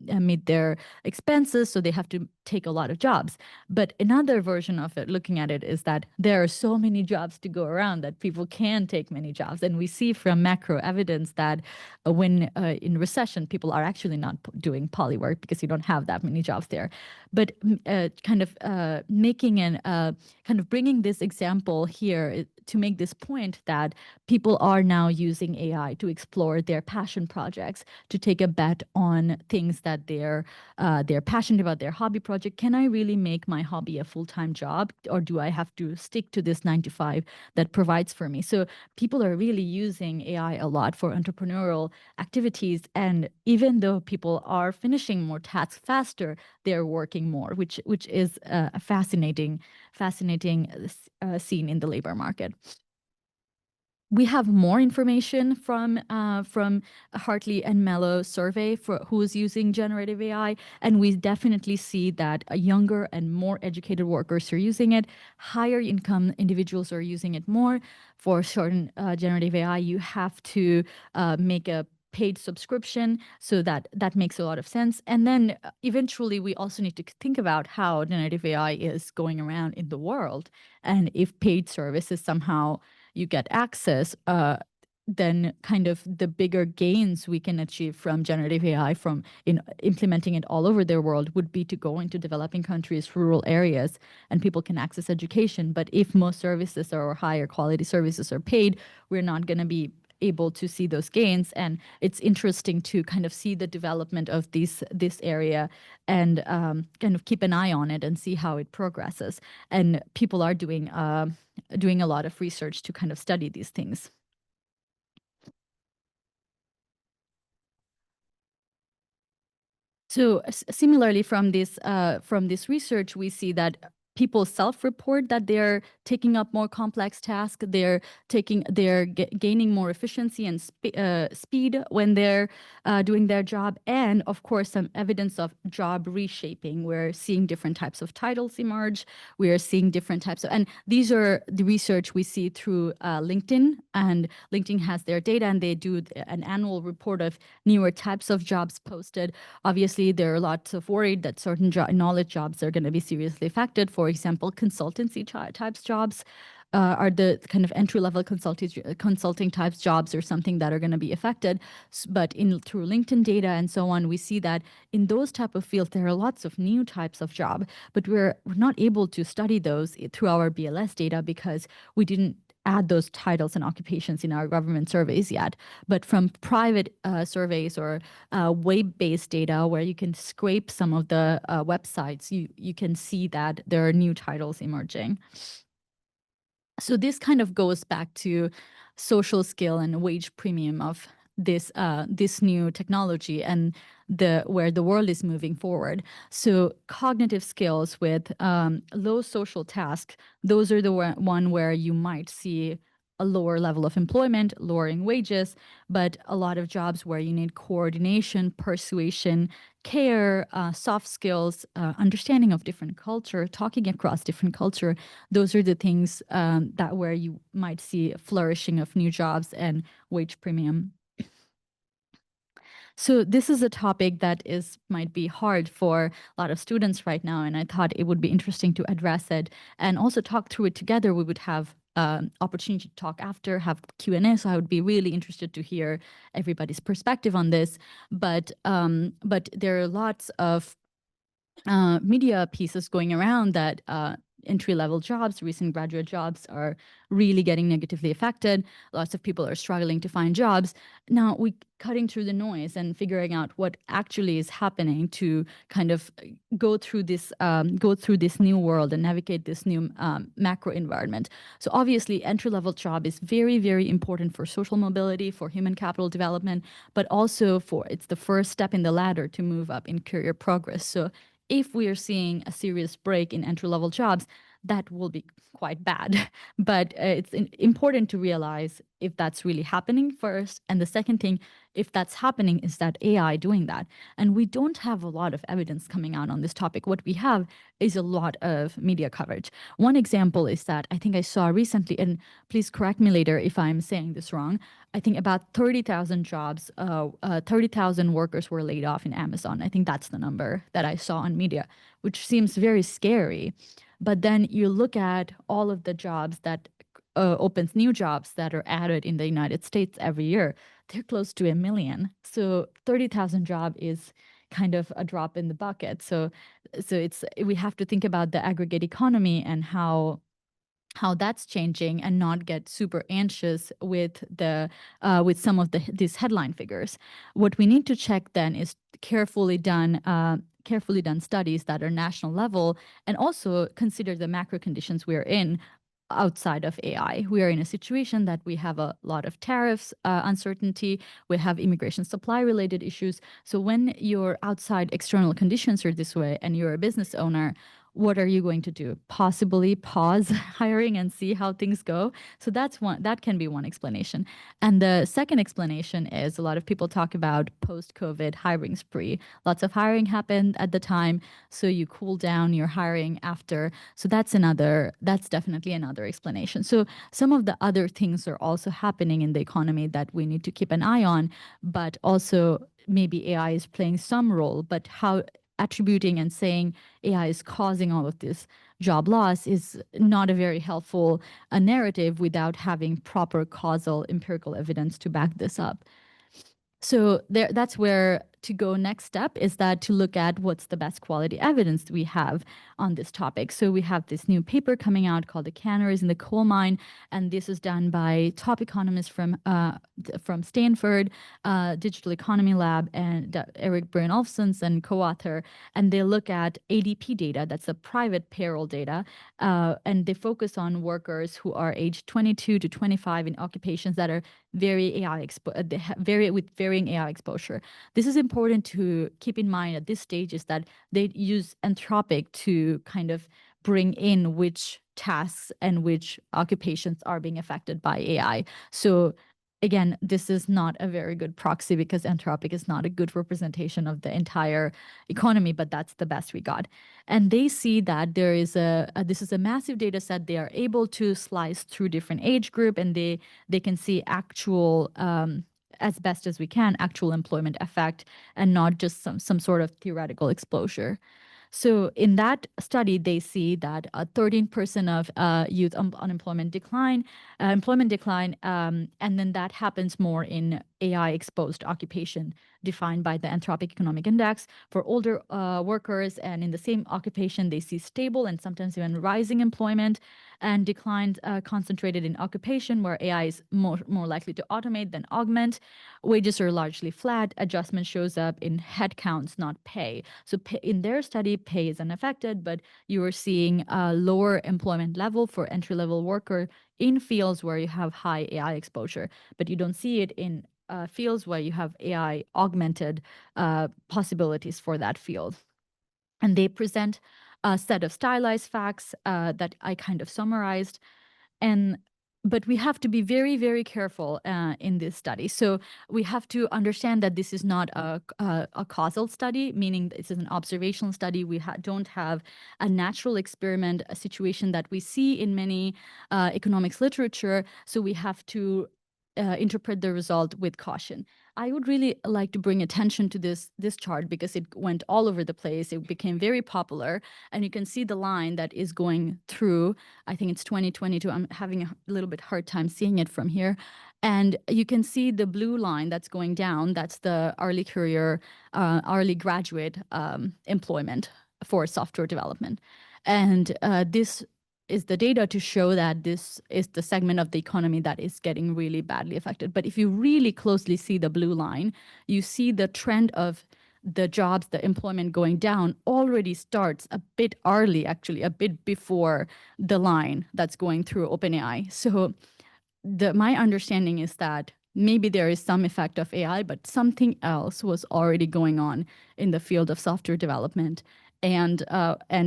meet their expenses, so they have to take a lot of jobs. But another version of it, looking at it, is that there are so many jobs to go around that people can take many jobs. And we see from macro evidence that when in recession, people are actually not doing polywork because you don't have that many jobs there. But kind of bringing this example here to make this point that people are now using AI to explore their passion projects, to take a bet on things that they're passionate about, their hobby project. Can I really make my hobby a full-time job, or do I have to stick to this 9 to 5 that provides for me? So people are really using AI a lot for entrepreneurial activities, and even though people are finishing more tasks faster, they're working more, which is a fascinating scene in the labor market. We have more information from Hartley and Mello survey for who's using generative AI, and we definitely see that younger and more educated workers are using it. Higher income individuals are using it more. For certain generative AI, you have to make a paid subscription. So that makes a lot of sense. And then eventually we also need to think about how generative AI is going around in the world. And if paid services somehow you get access, then kind of the bigger gains we can achieve from generative AI from in implementing it all over the world would be to go into developing countries, rural areas, and people can access education. But if most services or higher quality services are paid, we're not going to be able to see those gains. And it's interesting to kind of see the development of this area and kind of keep an eye on it and see how it progresses. And people are doing a lot of research to kind of study these things. So similarly, from this research, we see that people self-report that they're taking up more complex tasks. They're gaining more efficiency and speed when they're doing their job, and of course, some evidence of job reshaping. We're seeing different types of titles emerge. We are seeing different types of, and these are the research we see through LinkedIn, and LinkedIn has their data, and they do an annual report of newer types of jobs posted. Obviously, there are lots of worried that certain knowledge jobs are going to be seriously affected. For example, consultancy types jobs are the kind of entry-level consulting types jobs or something that are going to be affected. But through LinkedIn data and so on, we see that in those type of fields, there are lots of new types of job, but we're not able to study those through our BLS data because we didn't add those titles and occupations in our government surveys yet. But from private surveys or web-based data where you can scrape some of the websites, you can see that there are new titles emerging. So this kind of goes back to social skill and wage premium of this new technology and where the world is moving forward. So cognitive skills with low social tasks, those are the one where you might see a lower level of employment, lowering wages, but a lot of jobs where you need coordination, persuasion, care, soft skills, understanding of different culture, talking across different culture. Those are the things that where you might see a flourishing of new jobs and wage premium. So this is a topic that might be hard for a lot of students right now, and I thought it would be interesting to address it and also talk through it together. We would have opportunity to talk after, have Q&A, so I would be really interested to hear everybody's perspective on this. But there are lots of media pieces going around that entry-level jobs, recent graduate jobs are really getting negatively affected. Lots of people are struggling to find jobs. Now we cutting through the noise and figuring out what actually is happening to kind of go through this new world and navigate this new macro environment. So obviously entry-level job is very, very important for social mobility, for human capital development, but also it's the first step in the ladder to move up in career progress. So if we are seeing a serious break in entry-level jobs, that will be quite bad. But it's important to realize if that's really happening first. And the second thing, if that's happening, is that AI doing that? And we don't have a lot of evidence coming out on this topic. What we have is a lot of media coverage. One example is that I think I saw recently, and please correct me later if I'm saying this wrong, I think about 30,000 jobs, 30,000 workers were laid off in Amazon. I think that's the number that I saw on media, which seems very scary. But then you look at all of the jobs that opens new jobs that are added in the United States every year. They're close to 1 million. So 30,000 job is kind of a drop in the bucket. So we have to think about the aggregate economy and how that's changing and not get super anxious with some of these headline figures. What we need to check then is carefully done studies that are national level, and also consider the macro conditions we're in outside of AI. We are in a situation that we have a lot of tariffs uncertainty, we have immigration supply related issues. So when your outside external conditions are this way and you're a business owner, what are you going to do? Possibly pause hiring and see how things go. So that can be one explanation. And the second explanation is a lot of people talk about post-COVID hiring spree. Lots of hiring happened at the time, so you cool down your hiring after. So that's definitely another explanation. So some of the other things are also happening in the economy that we need to keep an eye on, but also maybe AI is playing some role, but how attributing and saying AI is causing all of this job loss is not a very helpful narrative without having proper causal empirical evidence to back this up. So that's where to go next step is that to look at what's the best quality evidence we have on this topic. So we have this new paper coming out called "The Canaries in the Coal Mine," and this is done by top economists from Stanford, Digital Economy Lab, and Eric Brynolfsson and co-author. And they look at ADP data, that's the private payroll data, and they focus on workers who are aged 22 to 25 in occupations that are very with varying AI exposure. This is important to keep in mind at this stage, is that they use Anthropic to kind of bring in which tasks and which occupations are being affected by AI. So again, this is not a very good proxy because Anthropic is not a good representation of the entire economy, but that's the best we got. And they see that there is this is a massive data set. They are able to slice through different age group, and they can see actual, as best as we can, actual employment effect and not just some sort of theoretical exposure. So in that study, they see that 13% of youth employment decline, and then that happens more in AI-exposed occupation defined by the Anthropic Economic Index. For older workers and in the same occupation, they see stable and sometimes even rising employment, and declines concentrated in occupation where AI is more likely to automate than augment. Wages are largely flat. Adjustment shows up in headcounts, not pay. So in their study, pay is unaffected, but you are seeing a lower employment level for entry-level worker in fields where you have high AI exposure, but you don't see it in fields where you have AI augmented possibilities for that field. And they present a set of stylized facts that I kind of summarized. But we have to be very, very careful in this study. So we have to understand that this is not a causal study, meaning this is an observational study. We don't have a natural experiment, a situation that we see in many economics literature. So we have to interpret the result with caution. I would really like to bring attention to this chart because it went all over the place. It became very popular, and you can see the line that is going through. I think it's 2022. I'm having a little bit hard time seeing it from here. And you can see the blue line that's going down. That's the early career, early graduate employment for software development. And this is the data to show that this is the segment of the economy that is getting really badly affected. But if you really closely see the blue line, you see the trend of the jobs, the employment going down already starts a bit early, actually, a bit before the line that's going through OpenAI. So my understanding is that maybe there is some effect of AI, but something else was already going on in the field of software development and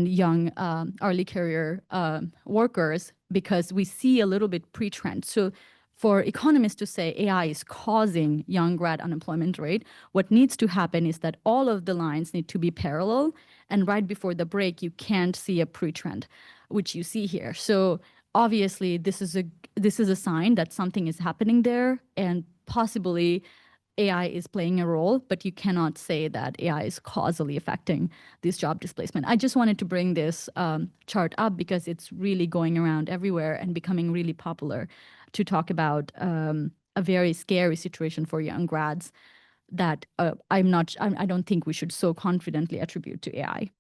young early career workers, because we see a little bit pre-trend. So for economists to say AI is causing young grad unemployment rate, what needs to happen is that all of the lines need to be parallel, and right before the break, you can't see a pre-trend, which you see here. So obviously, this is a sign that something is happening there, and possibly AI is playing a role, but you cannot say that AI is causally affecting this job displacement. I just wanted to bring this chart up because it's really going around everywhere and becoming really popular to talk about a very scary situation for young grads that I don't think we should so confidently attribute to AI.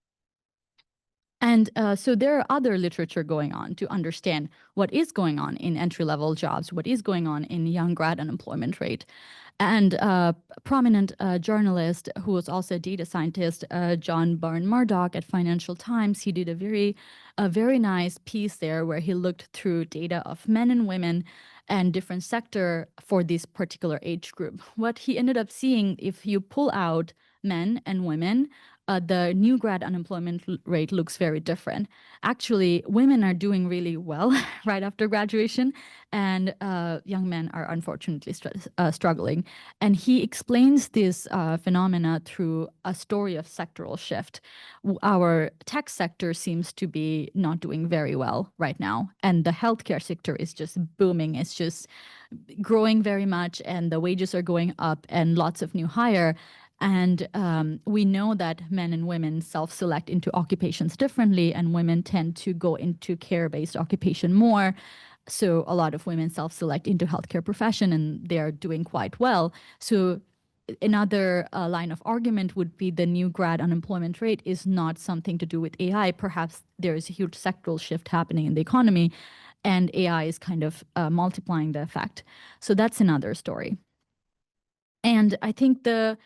And so there are other literature going on to understand what is going on in entry-level jobs, what is going on in young grad unemployment rate. And a prominent journalist who was also a data scientist, John Barn Murdoch at Financial Times, he did a very nice piece there where he looked through data of men and women and different sector for this particular age group. What he ended up seeing, if you pull out men and women, the new grad unemployment rate looks very different. Actually, women are doing really well right after graduation, and young men are unfortunately struggling. And he explains this phenomena through a story of sectoral shift. Our tech sector seems to be not doing very well right now, and the healthcare sector is just booming. It's just growing very much, and the wages are going up, and lots of new hire. And we know that men and women self-select into occupations differently, and women tend to go into care-based occupation more. So a lot of women self-select into healthcare profession, and they're doing quite well. So another line of argument would be the new grad unemployment rate is not something to do with AI. Perhaps there is a huge sectoral shift happening in the economy, and AI is kind of multiplying the effect. So that's another story. And I think the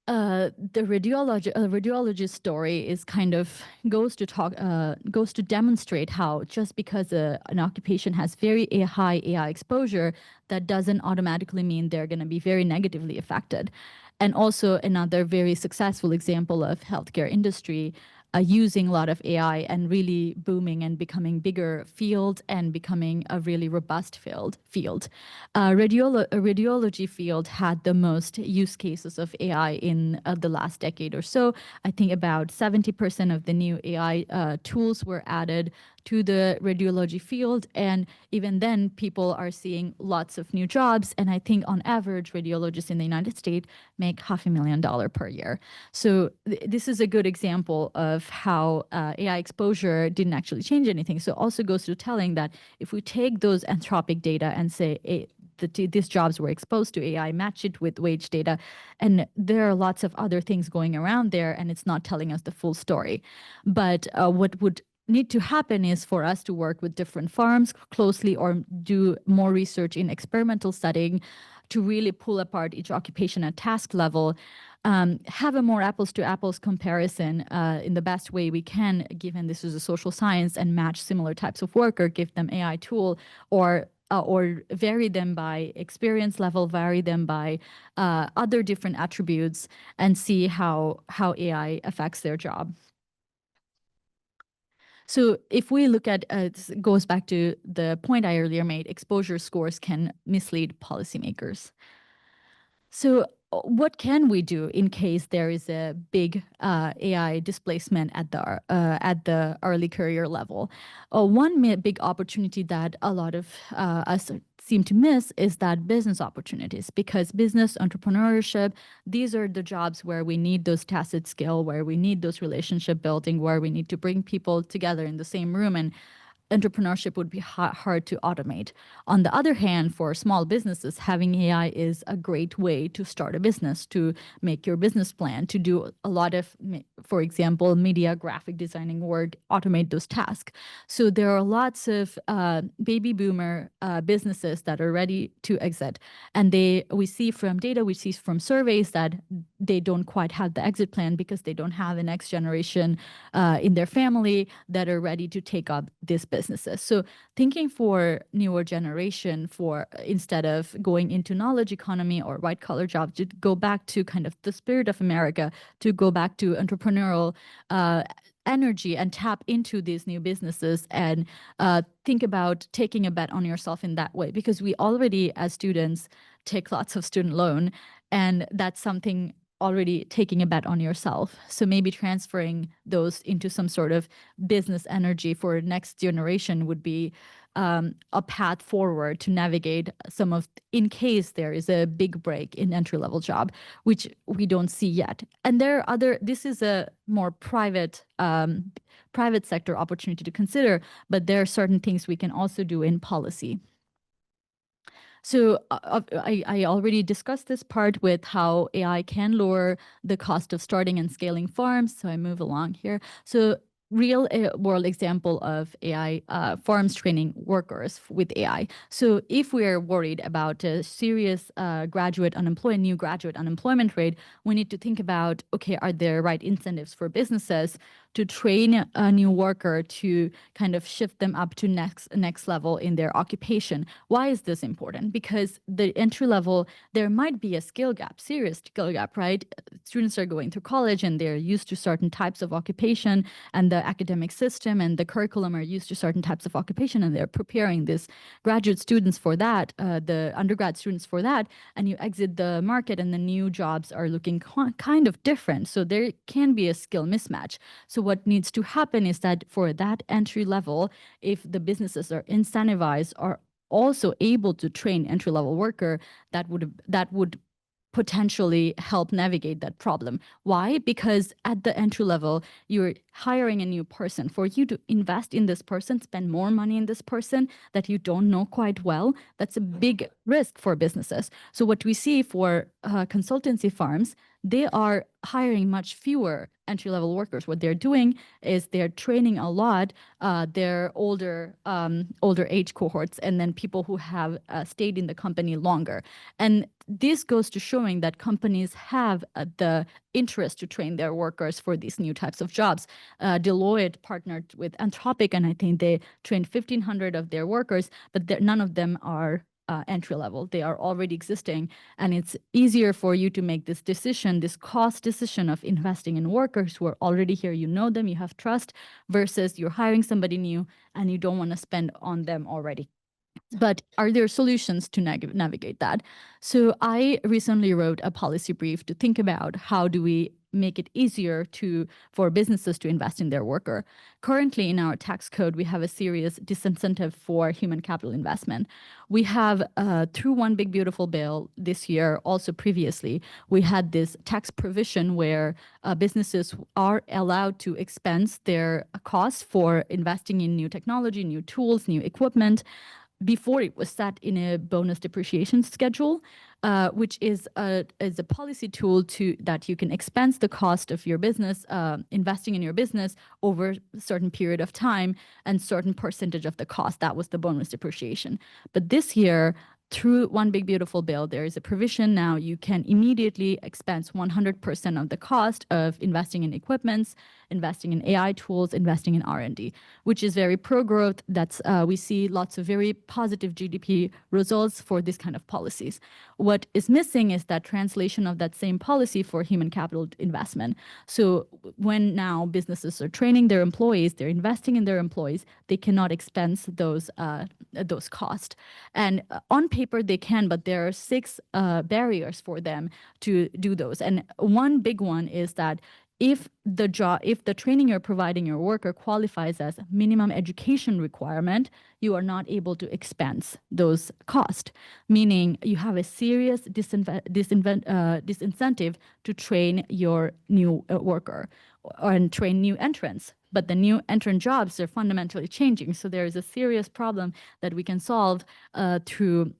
radiologist story is kind of goes to demonstrate how just because an occupation has very high AI exposure, that doesn't automatically mean they're going to be very negatively affected. And also another very successful example of healthcare industry using a lot of AI and really booming and becoming bigger field and becoming a really robust field. Radiology field had the most use cases of AI in the last decade or so. I think about 70% of the new AI tools were added to the radiology field. And even then, people are seeing lots of new jobs. And I think on average, radiologists in the United States make $500,000 per year. So this is a good example of how AI exposure didn't actually change anything. So it also goes to telling that if we take those anthropic data and say, these jobs were exposed to AI, match it with wage data, and there are lots of other things going around there, and it's not telling us the full story. But what would need to happen is for us to work with different farms closely or do more research in experimental setting to really pull apart each occupation at task level, have a more apples to apples comparison in the best way we can, given this is a social science, and match similar types of work or give them AI tool, or vary them by experience level, vary them by other different attributes, and see how AI affects their job. So if we look at, this goes back to the point I earlier made, exposure scores can mislead policymakers. So what can we do in case there is a big AI displacement at the early career level? One big opportunity that a lot of us seem to miss is that business opportunities, because business entrepreneurship, these are the jobs where we need those tacit skill, where we need those relationship building, where we need to bring people together in the same room, and entrepreneurship would be hard to automate. On the other hand, for small businesses, having AI is a great way to start a business, to make your business plan, to do a lot of, for example, media, graphic designing work, automate those tasks. So there are lots of baby boomer businesses that are ready to exit. And we see from data, we see from surveys that they don't quite have the exit plan because they don't have the next generation in their family that are ready to take up this businesses. So thinking for newer generation, for instead of going into knowledge economy or white collar jobs, to go back to kind of the spirit of America, to go back to entrepreneurial energy and tap into these new businesses, and think about taking a bet on yourself in that way, because we already as students take lots of student loan, and that's something already taking a bet on yourself. So maybe transferring those into some sort of business energy for next generation would be a path forward to navigate some of, in case there is a big break in entry-level job, which we don't see yet. And there are this is a more private sector opportunity to consider, but there are certain things we can also do in policy. So I already discussed this part with how AI can lower the cost of starting and scaling farms. So I move along here. So real world example of AI farms training workers with AI. So if we're worried about a serious new graduate unemployment rate, we need to think about, okay, are there right incentives for businesses to train a new worker to kind of shift them up to next level in their occupation. Why is this important? Because the entry level, there might be a skill gap, serious skill gap, right? Students are going through college and they're used to certain types of occupation, and the academic system and the curriculum are used to certain types of occupation, and they're preparing this graduate students for that, the undergrad students for that, and you exit the market and the new jobs are looking kind of different. So there can be a skill mismatch. So what needs to happen is that for that entry level, if the businesses are incentivized, are also able to train entry level worker, that would potentially help navigate that problem. Why? Because at the entry level, you're hiring a new person. For you to invest in this person, spend more money in this person that you don't know quite well, that's a big risk for businesses. So what we see for consultancy firms, they are hiring much fewer entry-level workers. What they're doing is they're training a lot their older age cohorts, and then people who have stayed in the company longer. And this goes to showing that companies have the interest to train their workers for these new types of jobs. Deloitte partnered with Anthropic, and I think they trained 1,500 of their workers, but none of them are entry level. They are already existing, and it's easier for you to make this decision, this cost decision of investing in workers who are already here. You know them, you have trust, versus you're hiring somebody new and you don't want to spend on them already. But are there solutions to navigate that? So I recently wrote a policy brief to think about how do we make it easier for businesses to invest in their worker. Currently in our tax code, we have a serious disincentive for human capital investment. We have, through one big beautiful bill this year, also previously, we had this tax provision where businesses are allowed to expense their costs for investing in new technology, new tools, new equipment, before it was set in a bonus depreciation schedule, which is a policy tool that you can expense the cost of your business, investing in your business over a certain period of time and certain percentage of the cost. That was the bonus depreciation. But this year, through one big beautiful bill, there is a provision now you can immediately expense 100% of the cost of investing in equipments, investing in AI tools, investing in R&D, which is very pro-growth. That's we see lots of very positive GDP results for this kind of policies. What is missing is that translation of that same policy for human capital investment. So when now businesses are training their employees, they're investing in their employees, they cannot expense those costs. And on paper they can, but there are 6 barriers for them to do those. And one big one is that if the training you're providing your worker qualifies as minimum education requirement, you are not able to expense those costs, meaning you have a serious disincentive to train your new worker and train new entrants. But the new entrant jobs are fundamentally changing. So there is a serious problem that we can solve through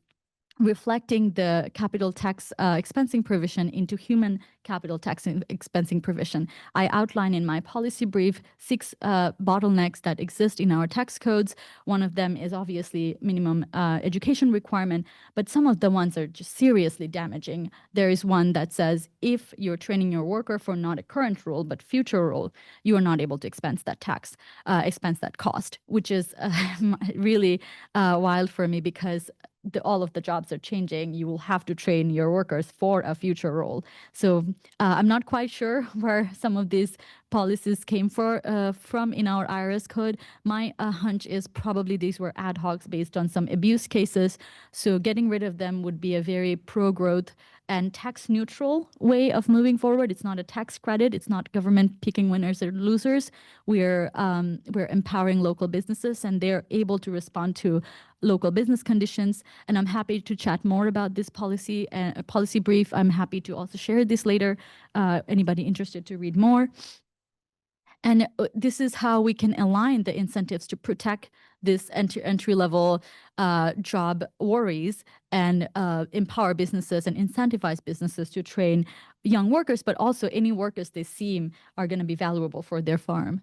reflecting the capital tax expensing provision into human capital tax expensing provision. I outline in my policy brief 6 bottlenecks that exist in our tax codes. One of them is obviously minimum education requirement, but some of the ones are just seriously damaging. There is one that says if you're training your worker for not a current role but future role, you are not able to expense that cost, which is really wild for me, because all of the jobs are changing. You will have to train your workers for a future role. So I'm not quite sure where some of these policies came from in our IRS code. My hunch is probably these were ad hocs based on some abuse cases. So getting rid of them would be a very pro-growth and tax-neutral way of moving forward. It's not a tax credit. It's not government picking winners or losers. We're empowering local businesses, and they're able to respond to local business conditions. And I'm happy to chat more about this policy brief. I'm happy to also share this later. Anybody interested to read more? And this is how we can align the incentives to protect this entry-level job worries and empower businesses and incentivize businesses to train young workers, but also any workers they seem are going to be valuable for their farm.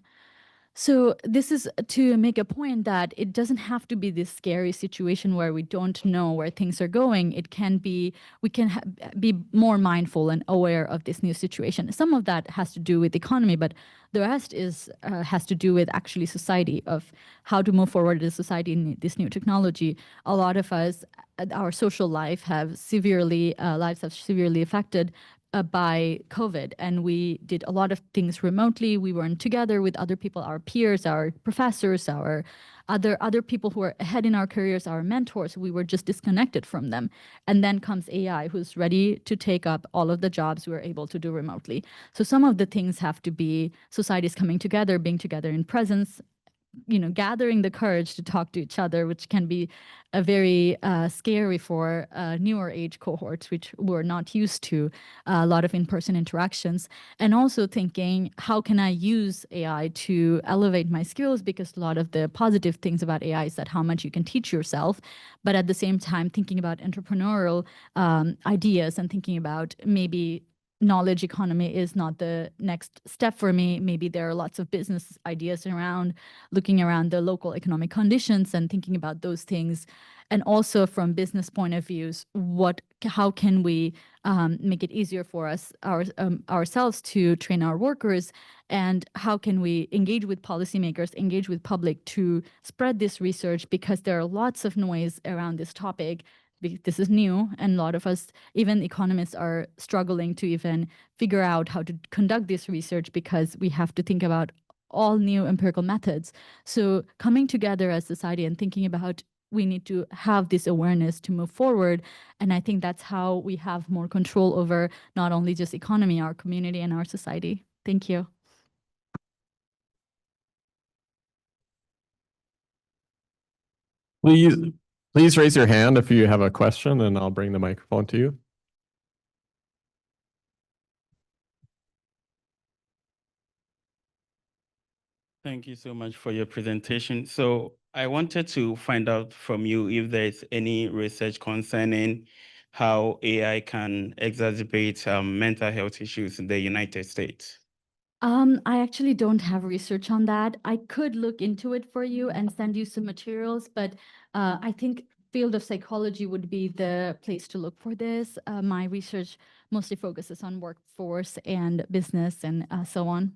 So this is to make a point that it doesn't have to be this scary situation where we don't know where things are going. It can be, we can be more mindful and aware of this new situation. Some of that has to do with the economy, but the rest is has to do with actually society, of how to move forward as a society in this new technology. A lot of us, our social life have severely, lives have severely affected by COVID, and we did a lot of things remotely. We weren't together with other people, our peers, our professors, our other people who are ahead in our careers, our mentors. We were just disconnected from them. And then comes AI, who's ready to take up all of the jobs we were able to do remotely. So some of the things have to be societies coming together, being together in presence, gathering the courage to talk to each other, which can be a very scary for newer age cohorts, which were not used to a lot of in-person interactions. And also thinking, how can I use AI to elevate my skills? Because a lot of the positive things about AI is that how much you can teach yourself, but at the same time, thinking about entrepreneurial ideas and thinking about maybe knowledge economy is not the next step for me. Maybe there are lots of business ideas around, looking around the local economic conditions and thinking about those things. And also from business point of views, how can we make it easier for us, ourselves to train our workers, and how can we engage with policymakers, engage with public to spread this research, because there are lots of noise around this topic. This is new, and a lot of us, even economists, are struggling to even figure out how to conduct this research, because we have to think about all new empirical methods. So coming together as society and thinking about, we need to have this awareness to move forward. And I think that's how we have more control over not only just economy, our community and our society. Thank you. Please raise your hand if you have a question, and I'll bring the microphone to you. Thank you so much for your presentation. So I wanted to find out from you if there's any research concerning how AI can exacerbate mental health issues in the United States. I actually don't have research on that. I could look into it for you and send you some materials, but I think field of psychology would be the place to look for this. My research mostly focuses on workforce and business and so on.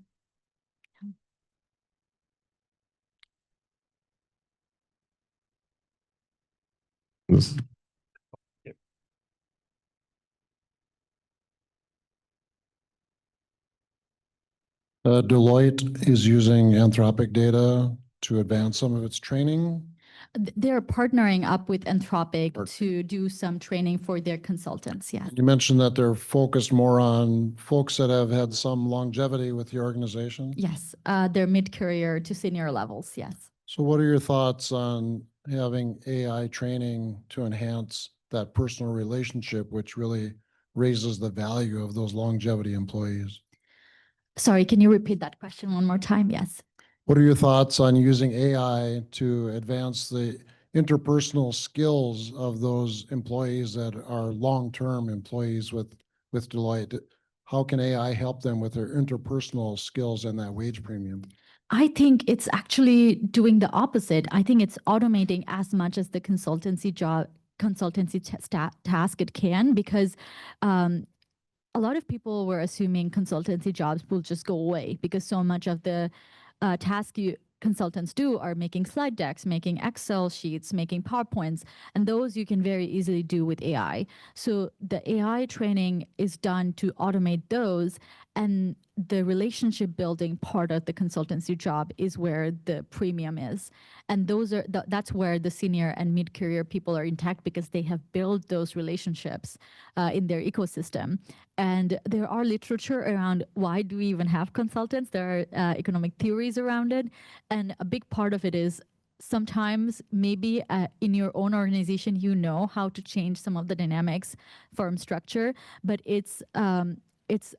Deloitte is using Anthropic data to advance some of its training. They're partnering up with Anthropic to do some training for their consultants, yes. You mentioned that they're focused more on folks that have had some longevity with the organization. Yes, they're mid-career to senior levels, yes. So what are your thoughts on having AI training to enhance that personal relationship, which really raises the value of those longevity employees? Sorry, can you repeat that question one more time? Yes. What are your thoughts on using AI to advance the interpersonal skills of those employees that are long-term employees with Deloitte? How can AI help them with their interpersonal skills and that wage premium? I think it's actually doing the opposite. I think it's automating as much as the consultancy task it can, because a lot of people were assuming consultancy jobs will just go away, because so much of the tasks consultants do are making slide decks, making Excel sheets, making PowerPoints, and those you can very easily do with AI. So the AI training is done to automate those, and the relationship building part of the consultancy job is where the premium is. And that's where the senior and mid-career people are intact, because they have built those relationships in their ecosystem. And there are literature around why do we even have consultants. There are economic theories around it. And a big part of it is sometimes maybe in your own organization, you know how to change some of the dynamics, firm structure, but it's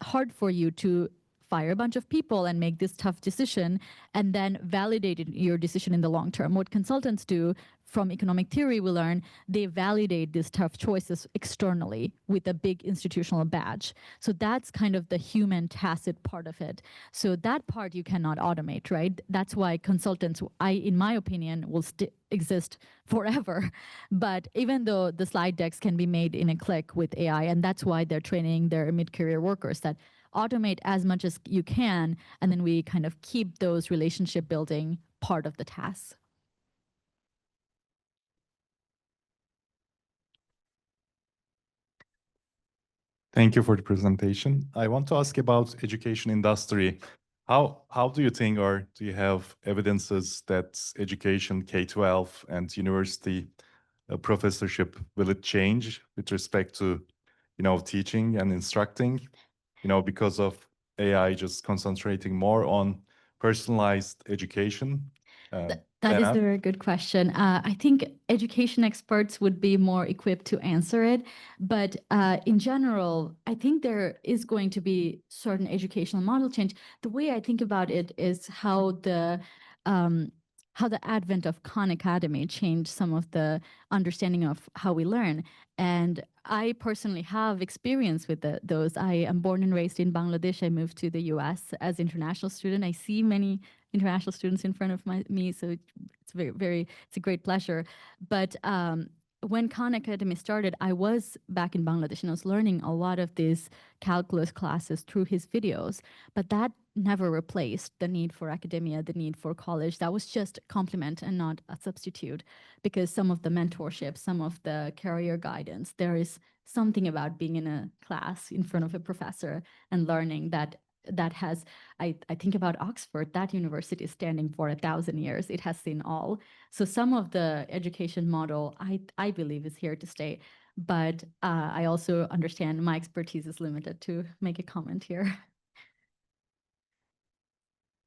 hard for you to fire a bunch of people and make this tough decision and then validate your decision in the long term. What consultants do from economic theory, we learn they validate these tough choices externally with a big institutional badge. So that's kind of the human tacit part of it. So that part you cannot automate, right? That's why consultants, in my opinion, will exist forever. But even though the slide decks can be made in a click with AI, and that's why they're training their mid-career workers that automate as much as you can, and then we kind of keep those relationship building part of the tasks. Thank you for the presentation. I want to ask about education industry. How do you think, or do you have evidences that education K-12 and university professorship, will it change with respect to, teaching and instructing, because of AI just concentrating more on personalized education? That is a very good question. I think education experts would be more equipped to answer it. But in general, I think there is going to be certain educational model change. The way I think about it is how the advent of Khan Academy changed some of the understanding of how we learn. And I personally have experience with those. I am born and raised in Bangladesh. I moved to the US as international student. I see many international students in front of me, so it's it's a great pleasure. But when Khan Academy started, I was back in Bangladesh and I was learning a lot of these calculus classes through his videos, but that never replaced the need for academia, the need for college. That was just a complement and not a substitute, because some of the mentorship, some of the career guidance, there is something about being in a class in front of a professor and learning that has, I think about Oxford, that university is standing for 1,000 years. It has seen all. So some of the education model, I believe, is here to stay. But I also understand my expertise is limited to make a comment here.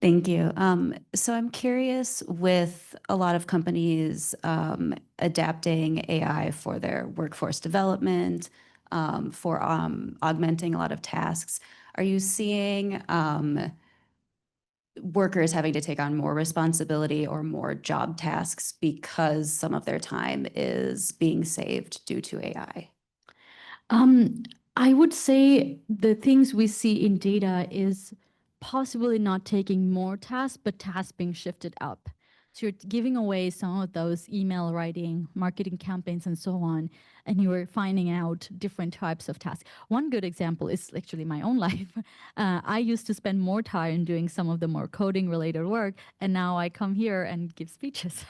Thank you. So I'm curious, with a lot of companies adapting AI for their workforce development, for augmenting a lot of tasks, are you seeing workers having to take on more responsibility or more job tasks because some of their time is being saved due to AI? I would say the things we see in data is possibly not taking more tasks, but tasks being shifted up. So you're giving away some of those email writing, marketing campaigns, and so on, and you are finding out different types of tasks. One good example is actually my own life. I used to spend more time doing some of the more coding-related work, and now I come here and give speeches.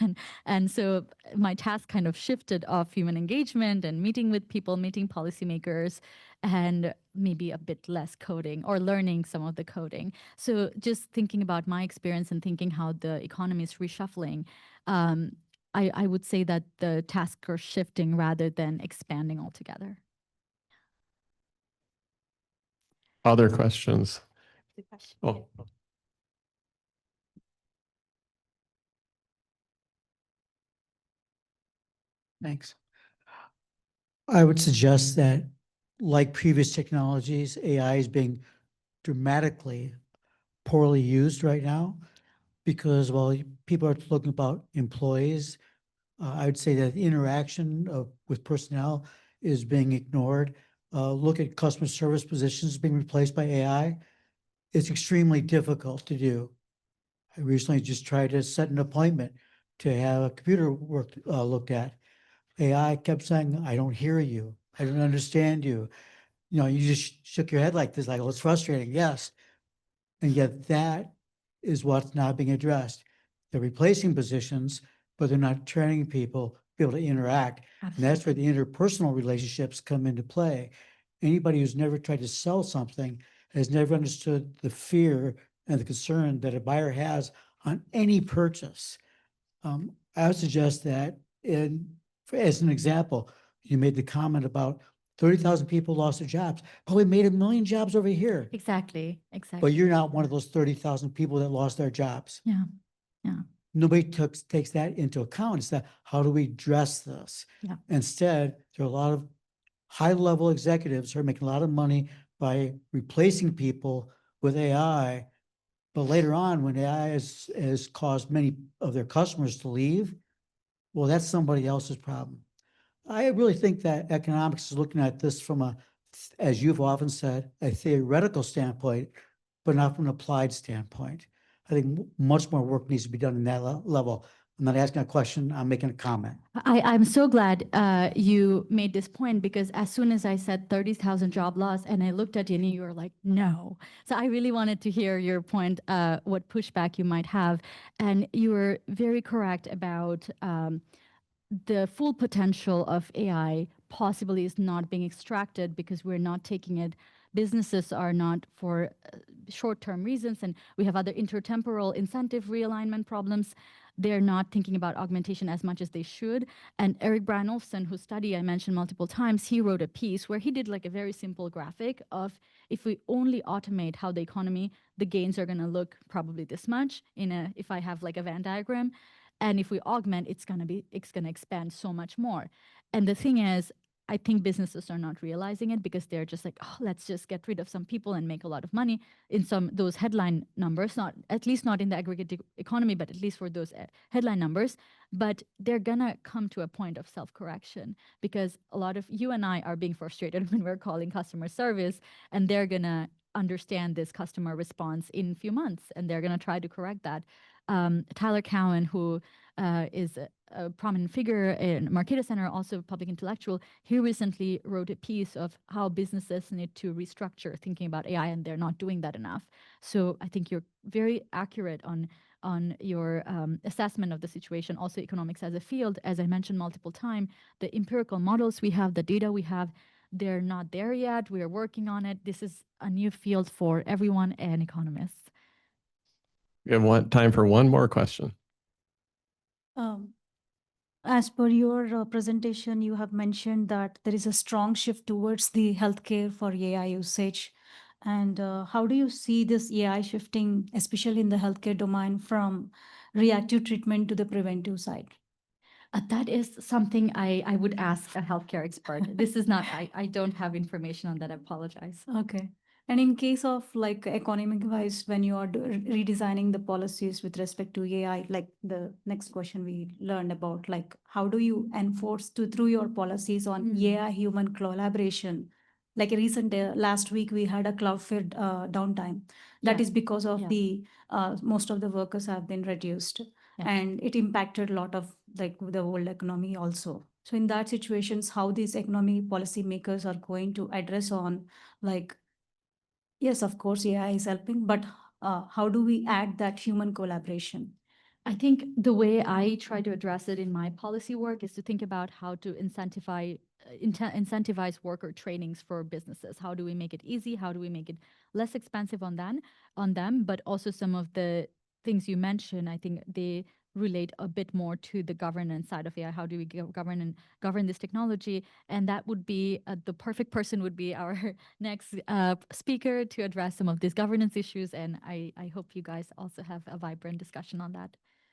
And so my task kind of shifted off human engagement and meeting with people, meeting policymakers, and maybe a bit less coding or learning some of the coding. So just thinking about my experience and thinking how the economy is reshuffling, I would say that the tasks are shifting rather than expanding altogether. Other questions? Oh. Thanks. I would suggest that, like previous technologies, AI is being dramatically poorly used right now, because while people are looking about employees, I would say that the interaction with personnel is being ignored. Look at customer service positions being replaced by AI. It's extremely difficult to do. I recently just tried to set an appointment to have a computer work looked at. AI kept saying, "I don't hear you. I don't understand you." You know, you just shook your head like this, like, "Oh, it's frustrating." Yes. And yet that is what's not being addressed. They're replacing positions, but they're not training people to be able to interact. And that's where the interpersonal relationships come into play. Anybody who's never tried to sell something has never understood the fear and the concern that a buyer has on any purchase. I would suggest that, as an example, you made the comment about 30,000 people lost their jobs. Probably made 1 million jobs over here. Exactly. But you're not one of those 30,000 people that lost their jobs. Yeah. Nobody takes that into account. It's that, how do we address this? Yeah. Instead, there are a lot of high-level executives who are making a lot of money by replacing people with AI, but later on, when AI has caused many of their customers to leave, well, that's somebody else's problem. I really think that economics is looking at this from a, as you've often said, a theoretical standpoint, but not from an applied standpoint. I think much more work needs to be done in that level. I'm not asking a question, I'm making a comment. I'm so glad you made this point, because as soon as I said 30,000 job loss and I looked at you and you were like, no. So I really wanted to hear your point, what pushback you might have. And you were very correct about the full potential of AI possibly is not being extracted because we're not taking it. Businesses are not, for short-term reasons, and we have other intertemporal incentive realignment problems. They're not thinking about augmentation as much as they should. And Eric Brynolfsson, whose study I mentioned multiple times, he wrote a piece where he did like a very simple graphic of, if we only automate how the economy, the gains are going to look probably this much in a, if I have like a Venn diagram. And if we augment, it's going to expand so much more. And the thing is, I think businesses are not realizing it because they're just like, oh, let's just get rid of some people and make a lot of money in those headline numbers, not at least not in the aggregate economy, but at least for those headline numbers. But they're going to come to a point of self-correction, because a lot of you and I are being frustrated when we're calling customer service, and they're going to understand this customer response in a few months, and they're going to try to correct that. Tyler Cowen, who is a prominent figure in Mercatus Center, also a public intellectual, he recently wrote a piece of how businesses need to restructure thinking about AI, and they're not doing that enough. So I think you're very accurate on your assessment of the situation. Also, economics as a field, as I mentioned multiple times, the empirical models we have, the data we have, they're not there yet. We are working on it. This is a new field for everyone and economists. We have time for one more question. As per your presentation, you have mentioned that there is a strong shift towards the healthcare for AI usage. And how do you see this AI shifting, especially in the healthcare domain, from reactive treatment to the preventive side? That is something I would ask a healthcare expert. This is not, I don't have information on that. I apologize. Okay. And in case of like economic wise, when you are redesigning the policies with respect to AI, like the next question we learned about, like how do you enforce through your policies on AI human collaboration? Like a recent last week, we had a Cloudflare downtime. That is because of the most of the workers have been reduced, and it impacted a lot of like the world economy also. So in that situations, how these economy policy makers are going to address on, like, yes, of course, AI is helping, but how do we add that human collaboration? I think the way I try to address it in my policy work is to think about how to incentivize worker trainings for businesses. How do we make it easy? How do we make it less expensive on them? But also some of the things you mentioned, I think they relate a bit more to the governance side of AI. How do we govern this technology? And that would be the perfect person would be our next speaker to address some of these governance issues. And I hope you guys also have a vibrant discussion on that.